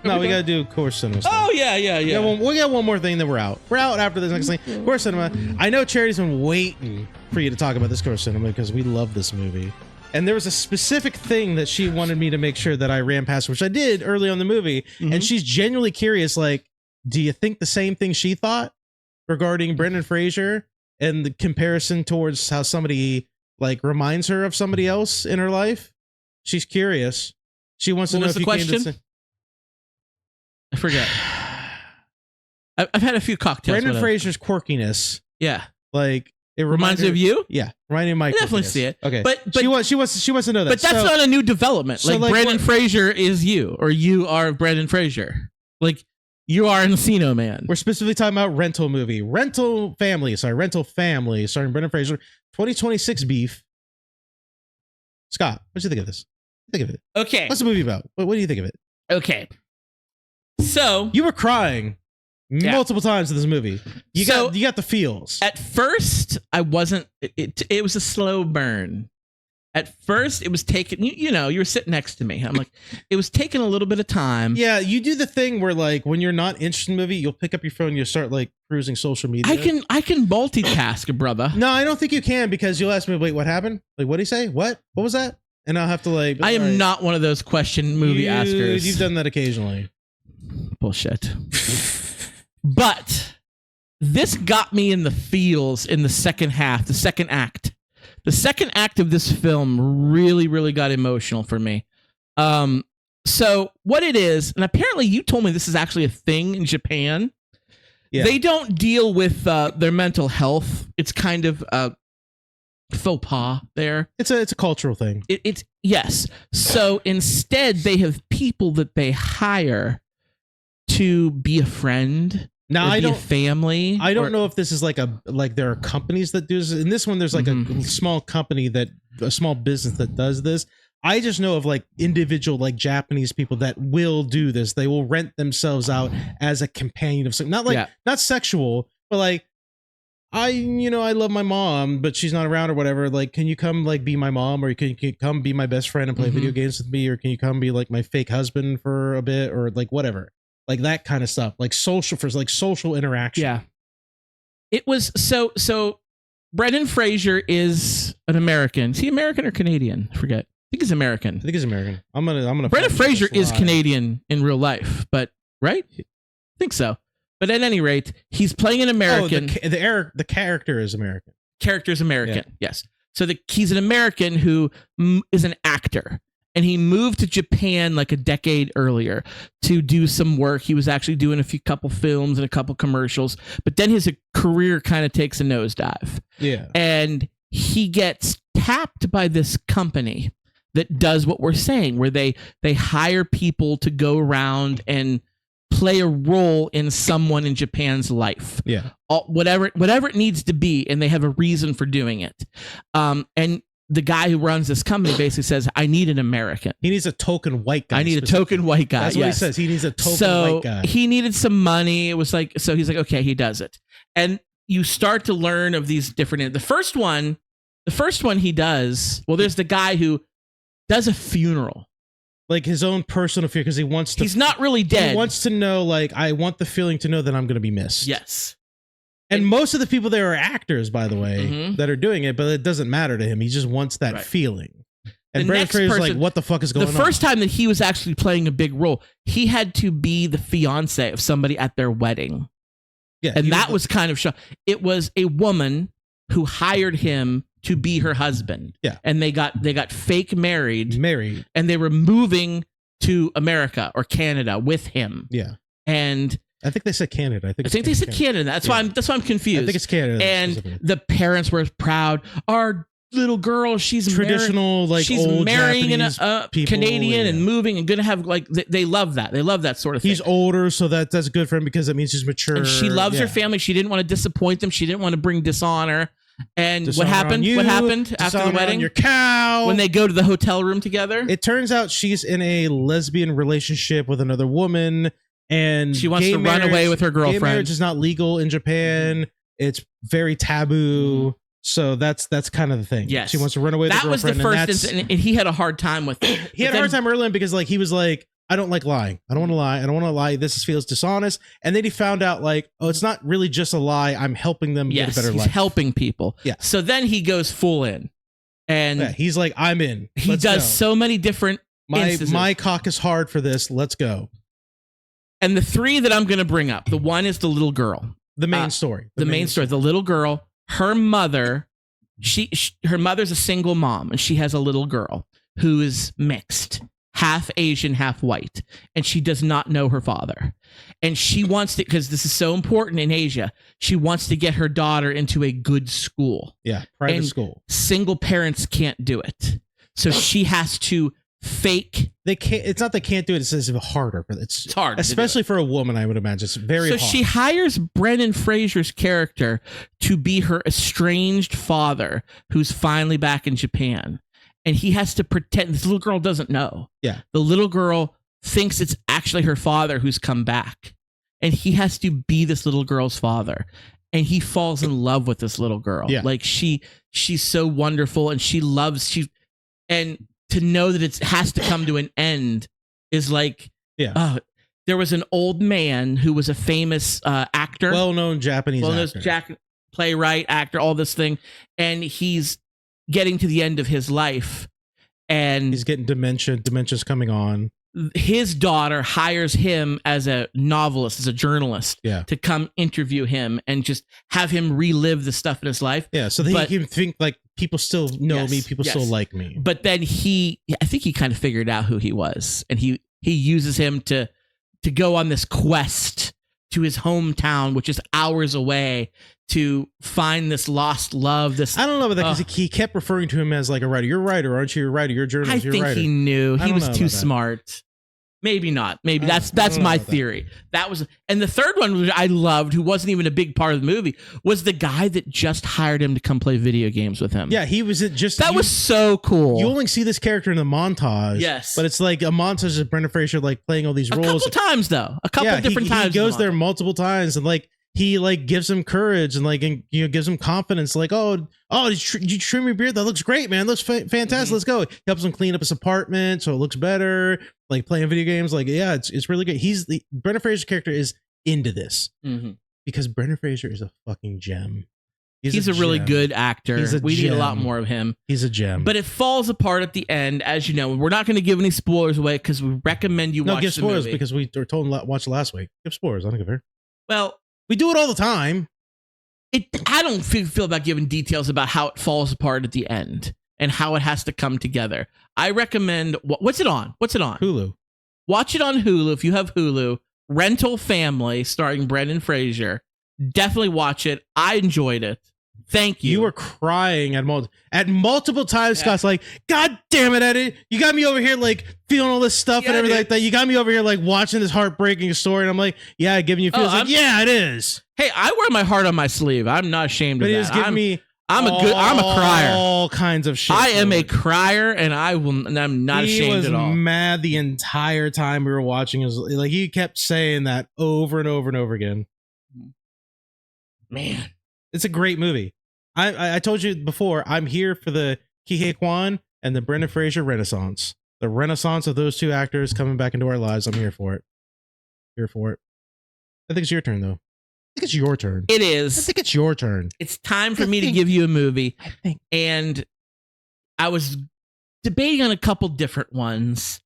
No, we gotta do Core Cinema stuff. Oh, yeah. We got one more thing, then we're out. We're out after this next thing. Core Cinema. I know Charity's been waiting for you to talk about this Core Cinema because we love this movie. And there was a specific thing that she wanted me to make sure that I ran past, which I did early on in the movie. Mm-hmm. And she's genuinely curious, like, do you think the same thing she thought regarding Brendan Fraser and the comparison towards how somebody, like, reminds her of somebody else in her life? She's curious. She wants to know if you came to the I forget. I've had a few cocktails. Brendan Fraser's quirkiness. Yeah. Like, it reminds you of you? Yeah. Reminding me of my I definitely see it. Okay. But she wants to know that. But that's not a new development. Like Brendan Fraser is you, or you are Brendan Fraser. Like, you are Encino Man. We're specifically talking about Rental Family starring Brendan Fraser. 2026 beef. Scott, what do you think of this? Think of it. Okay. What's the movie about? What do you think of it? Okay. So you were crying multiple times in this movie. You got the feels. At first, I wasn't. It was a slow burn. At first, it was taking. You know, you were sitting next to me. I'm like, it was taking a little bit of time. Yeah, you do the thing where, like, when you're not interested in the movie, you'll pick up your phone, and you'll start like cruising social media. I can multitask, brother. No, I don't think you can, because you'll ask me, wait, what happened? Like, what did he say? What was that? And I'll have to like. I am not one of those question movie askers. You've done that occasionally. Bullshit. But this got me in the feels in the second half, the second act. The second act of this film really, really got emotional for me. So what it is, and apparently you told me this is actually a thing in Japan. Yeah. They don't deal with their mental health. It's kind of faux pas there. It's a cultural thing. It's yes. So instead, they have people that they hire to be a friend. Now I don't family. I don't know if this is like there are companies that do this. In this one, there's like a small company a small business that does this. I just know of like individual like Japanese people that will do this. They will rent themselves out as a companion of something. Not sexual, but like I love my mom, but she's not around or whatever. Like, can you come like be my mom, or can you come be my best friend and play video games with me, or can you come be like my fake husband for a bit, or like whatever. Like that kind of stuff, like social interaction. Yeah, it was so. Brendan Fraser is an American. Is he American or Canadian? I forget. I think he's American. I think he's American. I'm gonna. Brendan Fraser is Canadian in real life, but right? I think so. But at any rate, he's playing an American. The character is American. Character's American. Yeah. Yes. So he's an American who is an actor. And he moved to Japan like a decade earlier to do some work. He was actually doing a couple films and a couple commercials, but then his career kind of takes a nosedive. Yeah. And he gets tapped by this company that does what we're saying, where they hire people to go around and play a role in someone in Japan's life. Yeah. Whatever it needs to be, and they have a reason for doing it. And the guy who runs this company basically says, I need an American. He needs a token white guy. I need a token white guy. That's what he says. He needs a token white guy. He needed some money. It was like, so he's like, okay, he does it. And you start to learn of these different, the first one The first one he does. Well, there's the guy who does a funeral. Like his own personal fear, because he wants to. He's not really dead. He wants to know, like, I want the feeling to know that I'm going to be missed. Yes. And most of the people there are actors, by the way, that are doing it, but it doesn't matter to him. He just wants that feeling. And Brendan Fraser's like, what the fuck is going on? The first time that he was actually playing a big role, he had to be the fiance of somebody at their wedding. Yeah. And that was kind of shocking. It was a woman who hired him to be her husband. Yeah. And they got fake married. And they were moving to America or Canada with him. Yeah. And I think they said Canada. I think they said Canada. That's why I'm confused. I think it's Canada. And the parents were proud. Our little girl, she's traditional, like she's old marrying Japanese a Canadian and moving and gonna have like they love that. They love that sort of thing. He's older, so that's good for him because it means he's mature. And she loves her family. She didn't want to disappoint them. She didn't want to bring dishonor. And Dishonor what happened? you, what happened after the wedding? On your cow. When they go to the hotel room together, it turns out she's in a lesbian relationship with another woman, and she wants to run away with her girlfriend. Gay marriage is not legal in Japan. It's very taboo. So that's kind of the thing. Yes. She wants to run away with her girlfriend. That was the first instance, and he had a hard time with it. He had a hard time early on because like he was like, I don't like lying. I don't want to lie. I don't want to lie. This feels dishonest. And then he found out like, oh, it's not really just a lie. I'm helping them get a better life. He's helping people. Yeah. So then he goes full in. And he's like, I'm in. He does so many different instances. My cock is hard for this. Let's go. And the three that I'm going to bring up, the one is the little girl. The main story. The main story. The little girl, her mother, her mother's a single mom, and she has a little girl who is mixed. Half Asian, half white, and she does not know her father. And she wants to, because this is so important in Asia, she wants to get her daughter into a good school. Yeah, private school. Single parents can't do it. So she has to fake. They can't, it's not they can't do it, it's harder. It's hard. Especially for a woman, I would imagine. It's very hard. So she hires Brendan Fraser's character to be her estranged father who's finally back in Japan. And he has to pretend. This little girl doesn't know. Yeah. The little girl thinks it's actually her father who's come back. And he has to be this little girl's father. And he falls in love with this little girl. Yeah. Like she's so wonderful and and to know that it has to come to an end is like, there was an old man who was a famous actor. Well-known Japanese actor. Playwright, actor, all this thing. And he's getting to the end of his life, and he's getting dementia's coming on. His daughter hires him as a novelist, as a journalist, to come interview him and just have him relive the stuff in his life. Yeah, so that he can think like people still know me, people still like me. But then I think he kind of figured out who he was, and he uses him to go on this quest to his hometown, which is hours away, to find this lost love. I don't know about that because he kept referring to him as like a writer. You're a writer, aren't you? You're a writer. You're a journalist. You're a writer. I think he knew. He was too smart. Maybe not. Maybe that's my theory. That was, and the third one which I loved, who wasn't even a big part of the movie, was the guy that just hired him to come play video games with him. Yeah, he was just that was so cool. You only see this character in the montage. Yes, but it's like a montage of Brendan Fraser like playing all these roles. A couple times though. A couple different times. He goes there multiple times and like. He like gives him courage and like gives him confidence. Like, oh, you trim your beard? That looks great, man. Looks fantastic. Mm-hmm. Let's go. He helps him clean up his apartment so it looks better. Like playing video games. Like, yeah, it's really good. Brendan Fraser's character is into this because Brendan Fraser is a fucking gem. He's a really good actor. We need a lot more of him. He's a gem. But it falls apart at the end, as you know. We're not going to give any spoilers away because we recommend you watch give the spoilers movie. Because we were told to watch last week. Give spoilers. I don't give a. Well. We do it all the time. I don't feel about giving details about how it falls apart at the end and how it has to come together. I recommend. What's it on? Hulu. Watch it on Hulu if you have Hulu. Rental Family, starring Brendan Fraser. Definitely watch it. I enjoyed it. Thank you. You were crying at multiple times, yeah. Scott's like, God damn it, Eddie. You got me over here like feeling all this stuff and everything like that. You got me over here like watching this heartbreaking story. And I'm like, yeah, giving you feels yeah, it is. Hey, I wear my heart on my sleeve. I'm not ashamed of that. I'm a crier. All kinds of shit. I am a crier and I'm not ashamed at all. He was mad the entire time we were watching. Like he kept saying that over and over and over again. Man. It's a great movie. I told you before, I'm here for the Kihei Kwan and the Brendan Fraser renaissance. The renaissance of those two actors coming back into our lives. I'm here for it. Here for it. I think it's your turn, though. I think it's your turn. It is. I think it's your turn. It's time for me to give you a movie. I think. And I was debating on a couple different ones,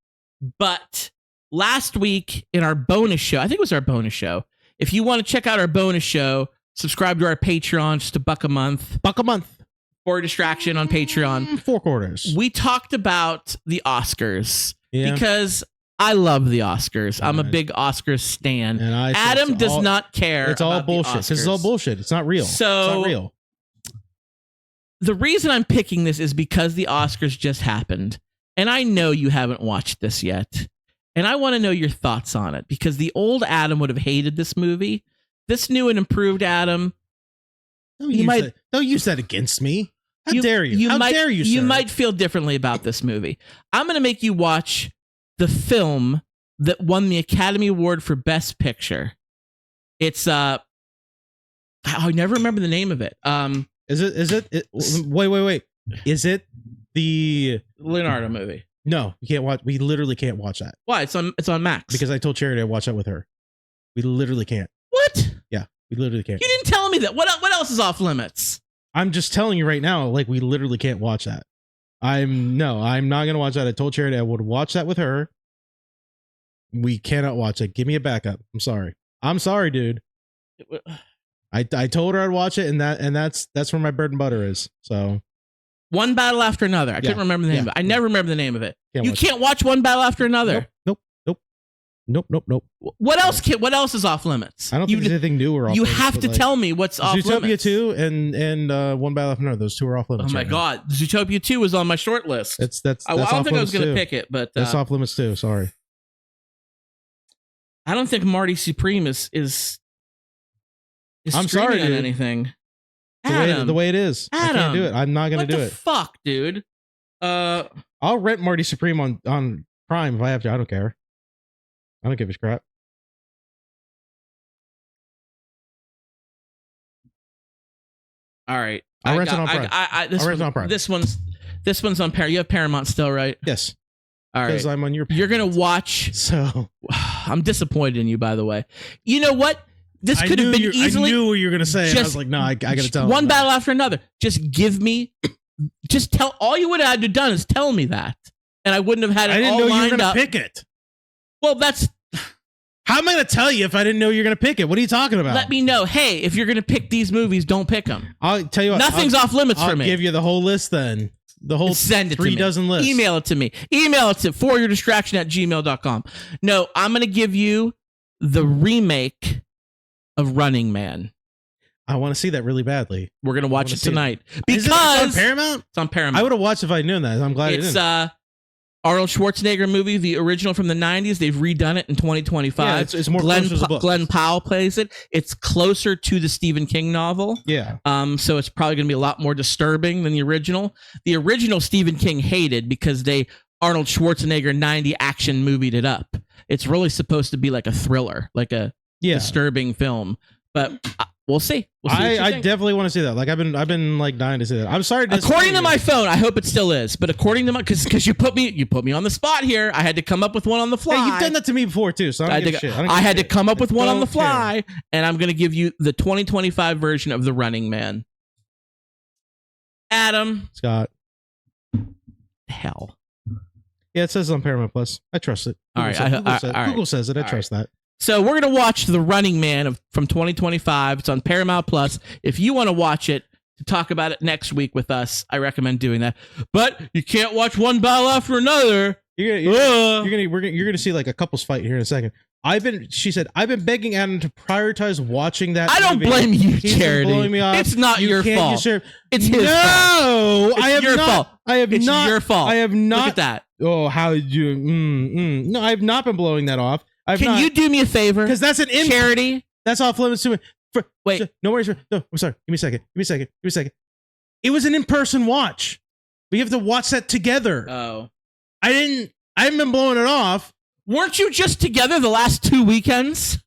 but last week in our bonus show, I think it was our bonus show. If you want to check out our bonus show, subscribe to our Patreon, just $1 a month. $1 a month. For a distraction on Patreon. 4 quarters. We talked about the Oscars because I love the Oscars. I'm a big Oscars stan. And Adam does not care. It's all bullshit. Because it's all bullshit. It's not real. So it's not real. The reason I'm picking this is because the Oscars just happened. And I know you haven't watched this yet. And I want to know your thoughts on it because the old Adam would have hated this movie. This new and improved Adam, don't use that against me. How dare you? How dare you, sir? You might feel differently about this movie. I'm going to make you watch the film that won the Academy Award for Best Picture. It's I never remember the name of it. Wait. Is it the Leonardo movie? No, you can't watch. We literally can't watch that. Why? It's on Max. Because I told Charity I'd watch that with her. We literally can't. What? Yeah, we literally can't. You didn't tell me that. What else is off limits? I'm just telling you right now, like we literally can't watch that. I'm not gonna watch that. I told Charity I would watch that with her. We cannot watch it. Give me a backup. I'm sorry, dude. I told her I'd watch it, and that's where my bread and butter is. So One Battle After Another. I couldn't remember the name of it. I never remember the name of it. You can't watch One Battle After Another. Nope. What else? What else is off limits? I don't think there's anything new or off limits. You have to tell me what's off limits. Zootopia 2 and One Battle After Another. Those two are off limits. Oh my god, Zootopia 2 was on my short list. That's I don't think I was going to pick it, but that's off limits too. Sorry. I don't think Marty Supreme is I'm sorry, on dude. anything. The way it is. Adam, I can't do it. I'm not going to do it. Fuck, dude. I'll rent Marty Supreme on Prime if I have to. I don't care. I don't give a crap. All right. I'll rent it on Prime. I'll rent it on Prime. This one's on Paramount. You have Paramount still, right? Yes. All right. Because I'm on your. You're gonna watch. So I'm disappointed in you, by the way. You know what? This could have been easily. I knew what you were gonna say. And I was like, no, I gotta tell. One battle after another. Just give me. Just tell. All you would have had to done is tell me that, and I wouldn't have had it. I didn't know you were gonna pick it. Well, that's. How am I going to tell you if I didn't know you're going to pick it? What are you talking about? Let me know. Hey, if you're going to pick these movies, don't pick them. I'll tell you what. Nothing's off limits for me. I'll give you the whole list then. The whole Send it 3 to me. dozen list. Email it to me. Email it to foryourdistraction@gmail.com. No, I'm going to give you the remake of Running Man. I want to see that really badly. We're going to watch it tonight. Because it's on Paramount? It's on Paramount. I would have watched if I'd known that. I'm glad it's, I didn't. Arnold Schwarzenegger movie, the original from the 90s. They've redone it in 2025. Yeah, it's more closer to the book. Glenn Powell plays it. It's closer to the Stephen King novel. Yeah. So it's probably going to be a lot more disturbing than the original. The original Stephen King hated because Arnold Schwarzenegger 90 action movied it up. It's really supposed to be like a thriller, like a disturbing film. But we'll see. I definitely want to see that. Like I've been like dying to see that. I'm sorry. According to my phone, I hope it still is. But according to my, because you put me on the spot here. I had to come up with one on the fly. Hey, you've done that to me before too. So I had to come up with one on the fly, and I'm going to give you the 2025 version of The Running Man. Adam Scott. Hell. Yeah, it says on Paramount Plus. I trust it. Google says it. I trust that. So we're going to watch The Running Man from 2025. It's on Paramount Plus. If you want to watch it to talk about it next week with us, I recommend doing that. But you can't watch One Battle After Another. You're gonna see like a couples fight here in a second. I've been begging Adam to prioritize watching that. I don't blame you, Charity. Blowing me off. It's not your fault. It's his fault. No, I have your not. Fault. I have it's not. Your fault. I have not. Look at that. Oh, how you? No, I have not been blowing that off. Can you do me a favor? Because that's an Charity. That's off limits to me. Wait. No worries. No, I'm sorry. Give me a second. It was an in-person watch. We have to watch that together. Oh. I haven't been blowing it off. Weren't you just together the last 2 weekends?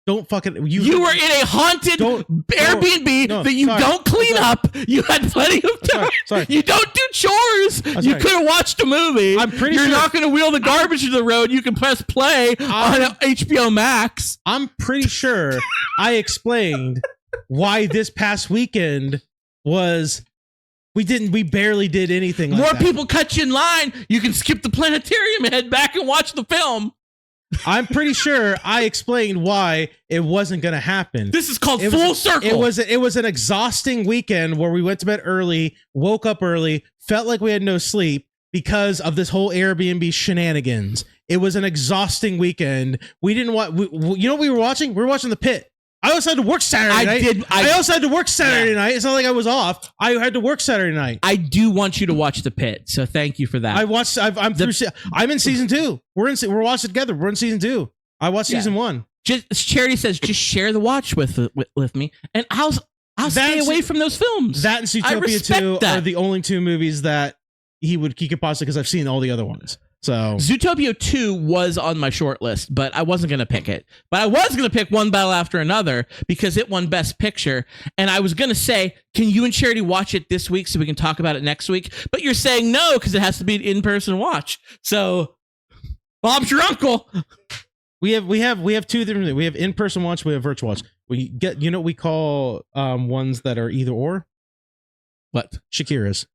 Don't fucking You were in a haunted Airbnb that you don't clean up. You had plenty of time. Sorry. You don't do chores. You could have watched a movie. I'm pretty You're sure not going to wheel the garbage to the road. You can press play on HBO Max. I'm pretty sure I explained why this past weekend was we barely did anything like More that. people cut you in line. You can skip the planetarium and head back and watch the film. I'm pretty sure I explained why it wasn't going to happen. This is called full circle. It was an exhausting weekend where we went to bed early, woke up early, felt like we had no sleep because of this whole Airbnb shenanigans. It was an exhausting weekend. We didn't want. You know what we were watching? We were watching The Pit. I also had to work Saturday night. I also had to work Saturday night. It's not like I was off. I had to work Saturday night. I do want you to watch The Pit, so thank you for that. I'm in season 2. We're watching together. We're in season 2. I watched season 1. Just Charity says, just share the watch with me, and I'll stay away from those films. That and Zootopia 2 are the only 2 movies that he could possibly, because I've seen all the other ones. So Zootopia 2 was on my short list, but I wasn't going to pick it. But I was going to pick One Battle After Another because it won Best Picture. And I was going to say, can you and Charity watch it this week so we can talk about it next week? But you're saying no because it has to be an in-person watch. So Bob's your uncle. We have 2 different things. We have in-person watch, we have virtual watch. We get, what we call ones that are either or? What? Shakira's.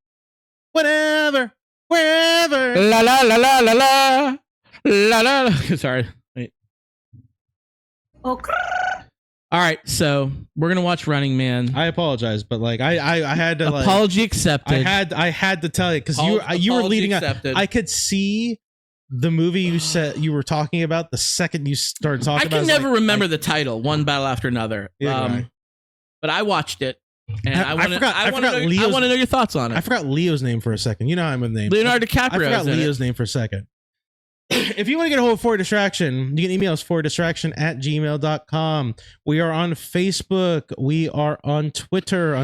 Whatever. Wherever. La la la la la la la la. Sorry. Wait. Okay. All right, so we're gonna watch Running Man. I apologize, but like I had to apology accepted. I had to tell you because you were leading up. I could see the movie you said you were talking about the second you started talking about. I can never remember the title. One Battle After Another. Yeah, but I watched it. And I want to know your thoughts on it. I forgot Leo's name for a second. You know I'm with name. Leonardo DiCaprio. I forgot Leo's name for a second. If you want to get a hold of For Distraction, you can email us fordistraction@gmail.com. We are on Facebook. We are on Twitter.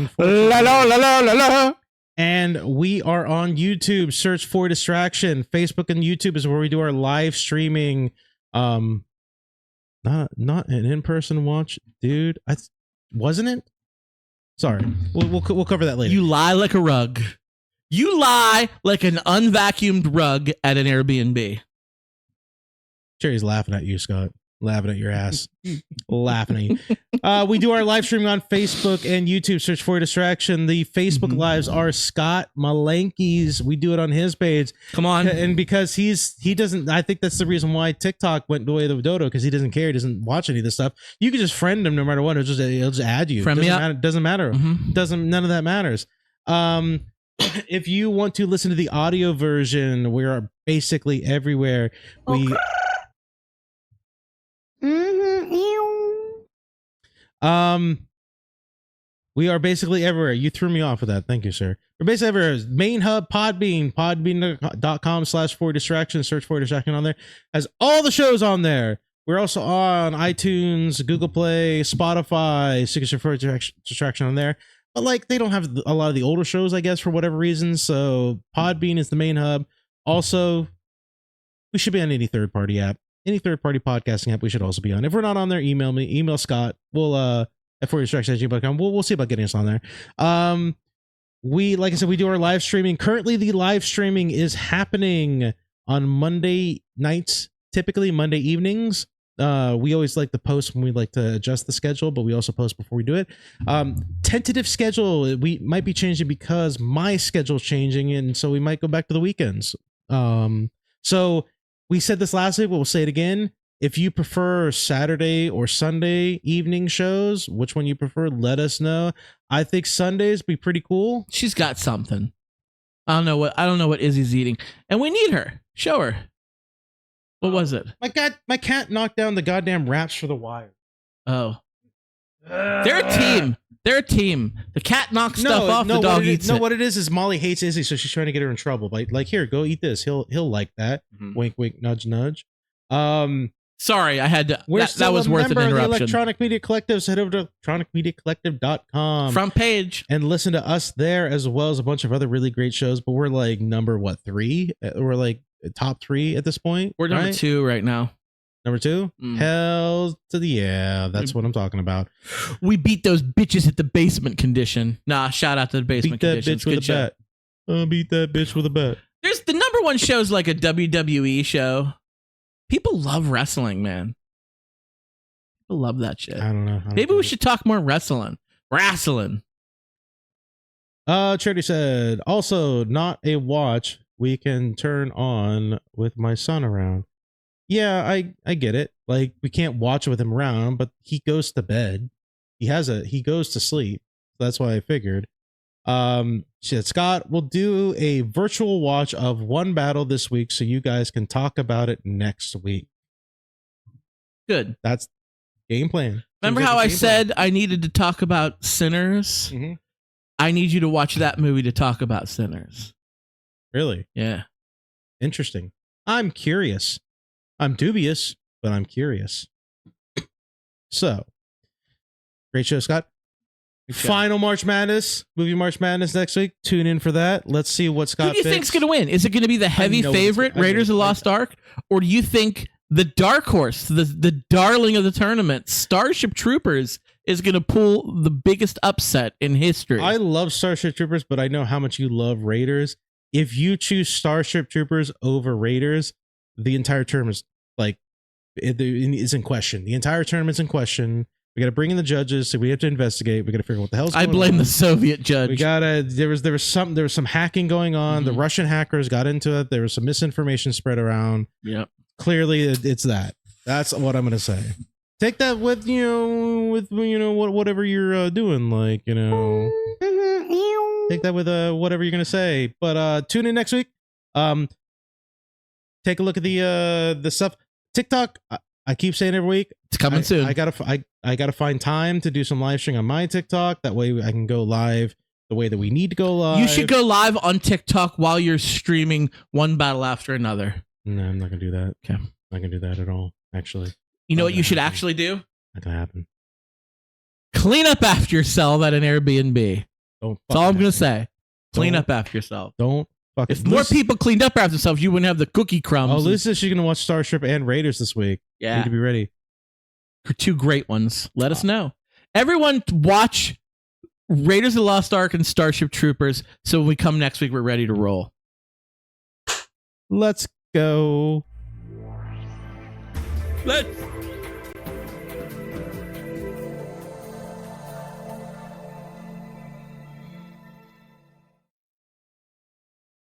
And we are on YouTube. Search For Distraction. Facebook and YouTube is where we do our live streaming. Not an in-person watch, dude. Wasn't it? Sorry, we'll cover that later. You lie like a rug. You lie like an unvacuumed rug at an Airbnb. Jerry's laughing at you, Scott. Laughing at your ass. Laughing at you. We do our live streaming on Facebook and YouTube. Search For Distraction. The Facebook lives are Scott Malenky's. We do it on his page. Come on. And because he doesn't, I think that's the reason why TikTok went the way of the dodo, because he doesn't care. He doesn't watch any of this stuff. You can just friend him no matter what. He'll just add you. Friend me up. Doesn't matter. None of that matters. If you want to listen to the audio version, we are basically everywhere. We are basically everywhere. You threw me off with that. Thank you, sir. We're basically everywhere. Main hub, podbean.com/For Distraction. Search For Distraction on there. Has all the shows on there. We're also on iTunes, Google Play, Spotify. Signature For Distraction on there. But like, they don't have a lot of the older shows, I guess, for whatever reason. So Podbean is the main hub. Also, we should be on any third-party app. Any third-party podcasting app we should also be on. If we're not on there, email me. Email Scott. We'll at fordistraction@gmail.com. We'll see about getting us on there. We, like I said, we do our live streaming. Currently, the live streaming is happening on Monday nights, typically Monday evenings. We always like to post when we like to adjust the schedule, but we also post before we do it. Tentative schedule, we might be changing because my schedule's changing, and so we might go back to the weekends. So we said this last week, but we'll say it again. If you prefer Saturday or Sunday evening shows, which one you prefer, let us know. I think Sundays be pretty cool. She's got something. I don't know what Izzy's eating, and we need her. Show her. What was it? My cat knocked down the goddamn wraps for The Wire. Oh, they're a team. They're a team. The cat knocks stuff off. The dog eats it. What it is Molly hates Izzy, so she's trying to get her in trouble. Like here, go eat this. He'll like that. Wink, wink, nudge, nudge. Sorry, I had to. That was worth an interruption. The Electronic Media Collective. So head over to electronicmediacollective.com. Front page. And listen to us there, as well as a bunch of other really great shows. But we're like number 3? We're like top 3 at this point. We're number 2 right now. Number 2, Hell to the That's what I'm talking about. We beat those bitches at the basement condition. Nah, shout out to the basement beat that conditions. bitch with Good a bat. Beat that bitch with a bat. There's the number one show's like a WWE show. People love wrestling, man. People love that shit. I don't know. Maybe we should talk more wrestling. Charity said, also not a watch we can turn on with my son around. Yeah, I get it. Like, we can't watch with him around, but he goes to bed. He goes to sleep. That's why I figured. She said, Scott, we'll do a virtual watch of one battle this week so you guys can talk about it next week. Good. That's game plan. Remember how I said I needed to talk about Sinners? Mm-hmm. I need you to watch that movie to talk about Sinners. Really? Yeah. Interesting. I'm curious. I'm dubious, but I'm curious. So, great show, Scott. Final March Madness, movie March Madness next week. Tune in for that. Let's see what Scott Who do you think's going to win? Is it going to be the heavy favorite, Raiders of the Lost Ark? Or do you think the dark horse, the darling of the tournament, Starship Troopers, is going to pull the biggest upset in history? I love Starship Troopers, but I know how much you love Raiders. If you choose Starship Troopers over Raiders, the entire term is like, it is in question. The entire tournament's in question. We got to bring in the judges, so we have to investigate. We got to figure out what the hell's going on. I blame the Soviet judge. We gotta. There was some hacking going on. The Russian hackers got into it. There was some misinformation spread around. Yep. Clearly, it's that. That's what I'm gonna say. Take that with whatever you're doing. Like, take that with whatever you're gonna say. But tune in next week. Take a look at the stuff. TikTok. I keep saying every week. It's coming soon. I gotta find time to do some live streaming on my TikTok. That way I can go live the way that we need to go live. You should go live on TikTok while you're streaming one battle after another. No, I'm not gonna do that. Okay. I'm not gonna do that at all. Actually, you know what you should actually do? Not gonna happen. Clean up after yourself at an Airbnb. That's all I'm gonna say. Clean up after yourself. Don't. If more people cleaned up after themselves, you wouldn't have the cookie crumbs. Oh, Liz says she's going to watch Starship and Raiders this week. Yeah. Need to be ready. For 2 great ones. Let us know. Everyone watch Raiders of the Lost Ark and Starship Troopers, so when we come next week, we're ready to roll. Let's go. Let's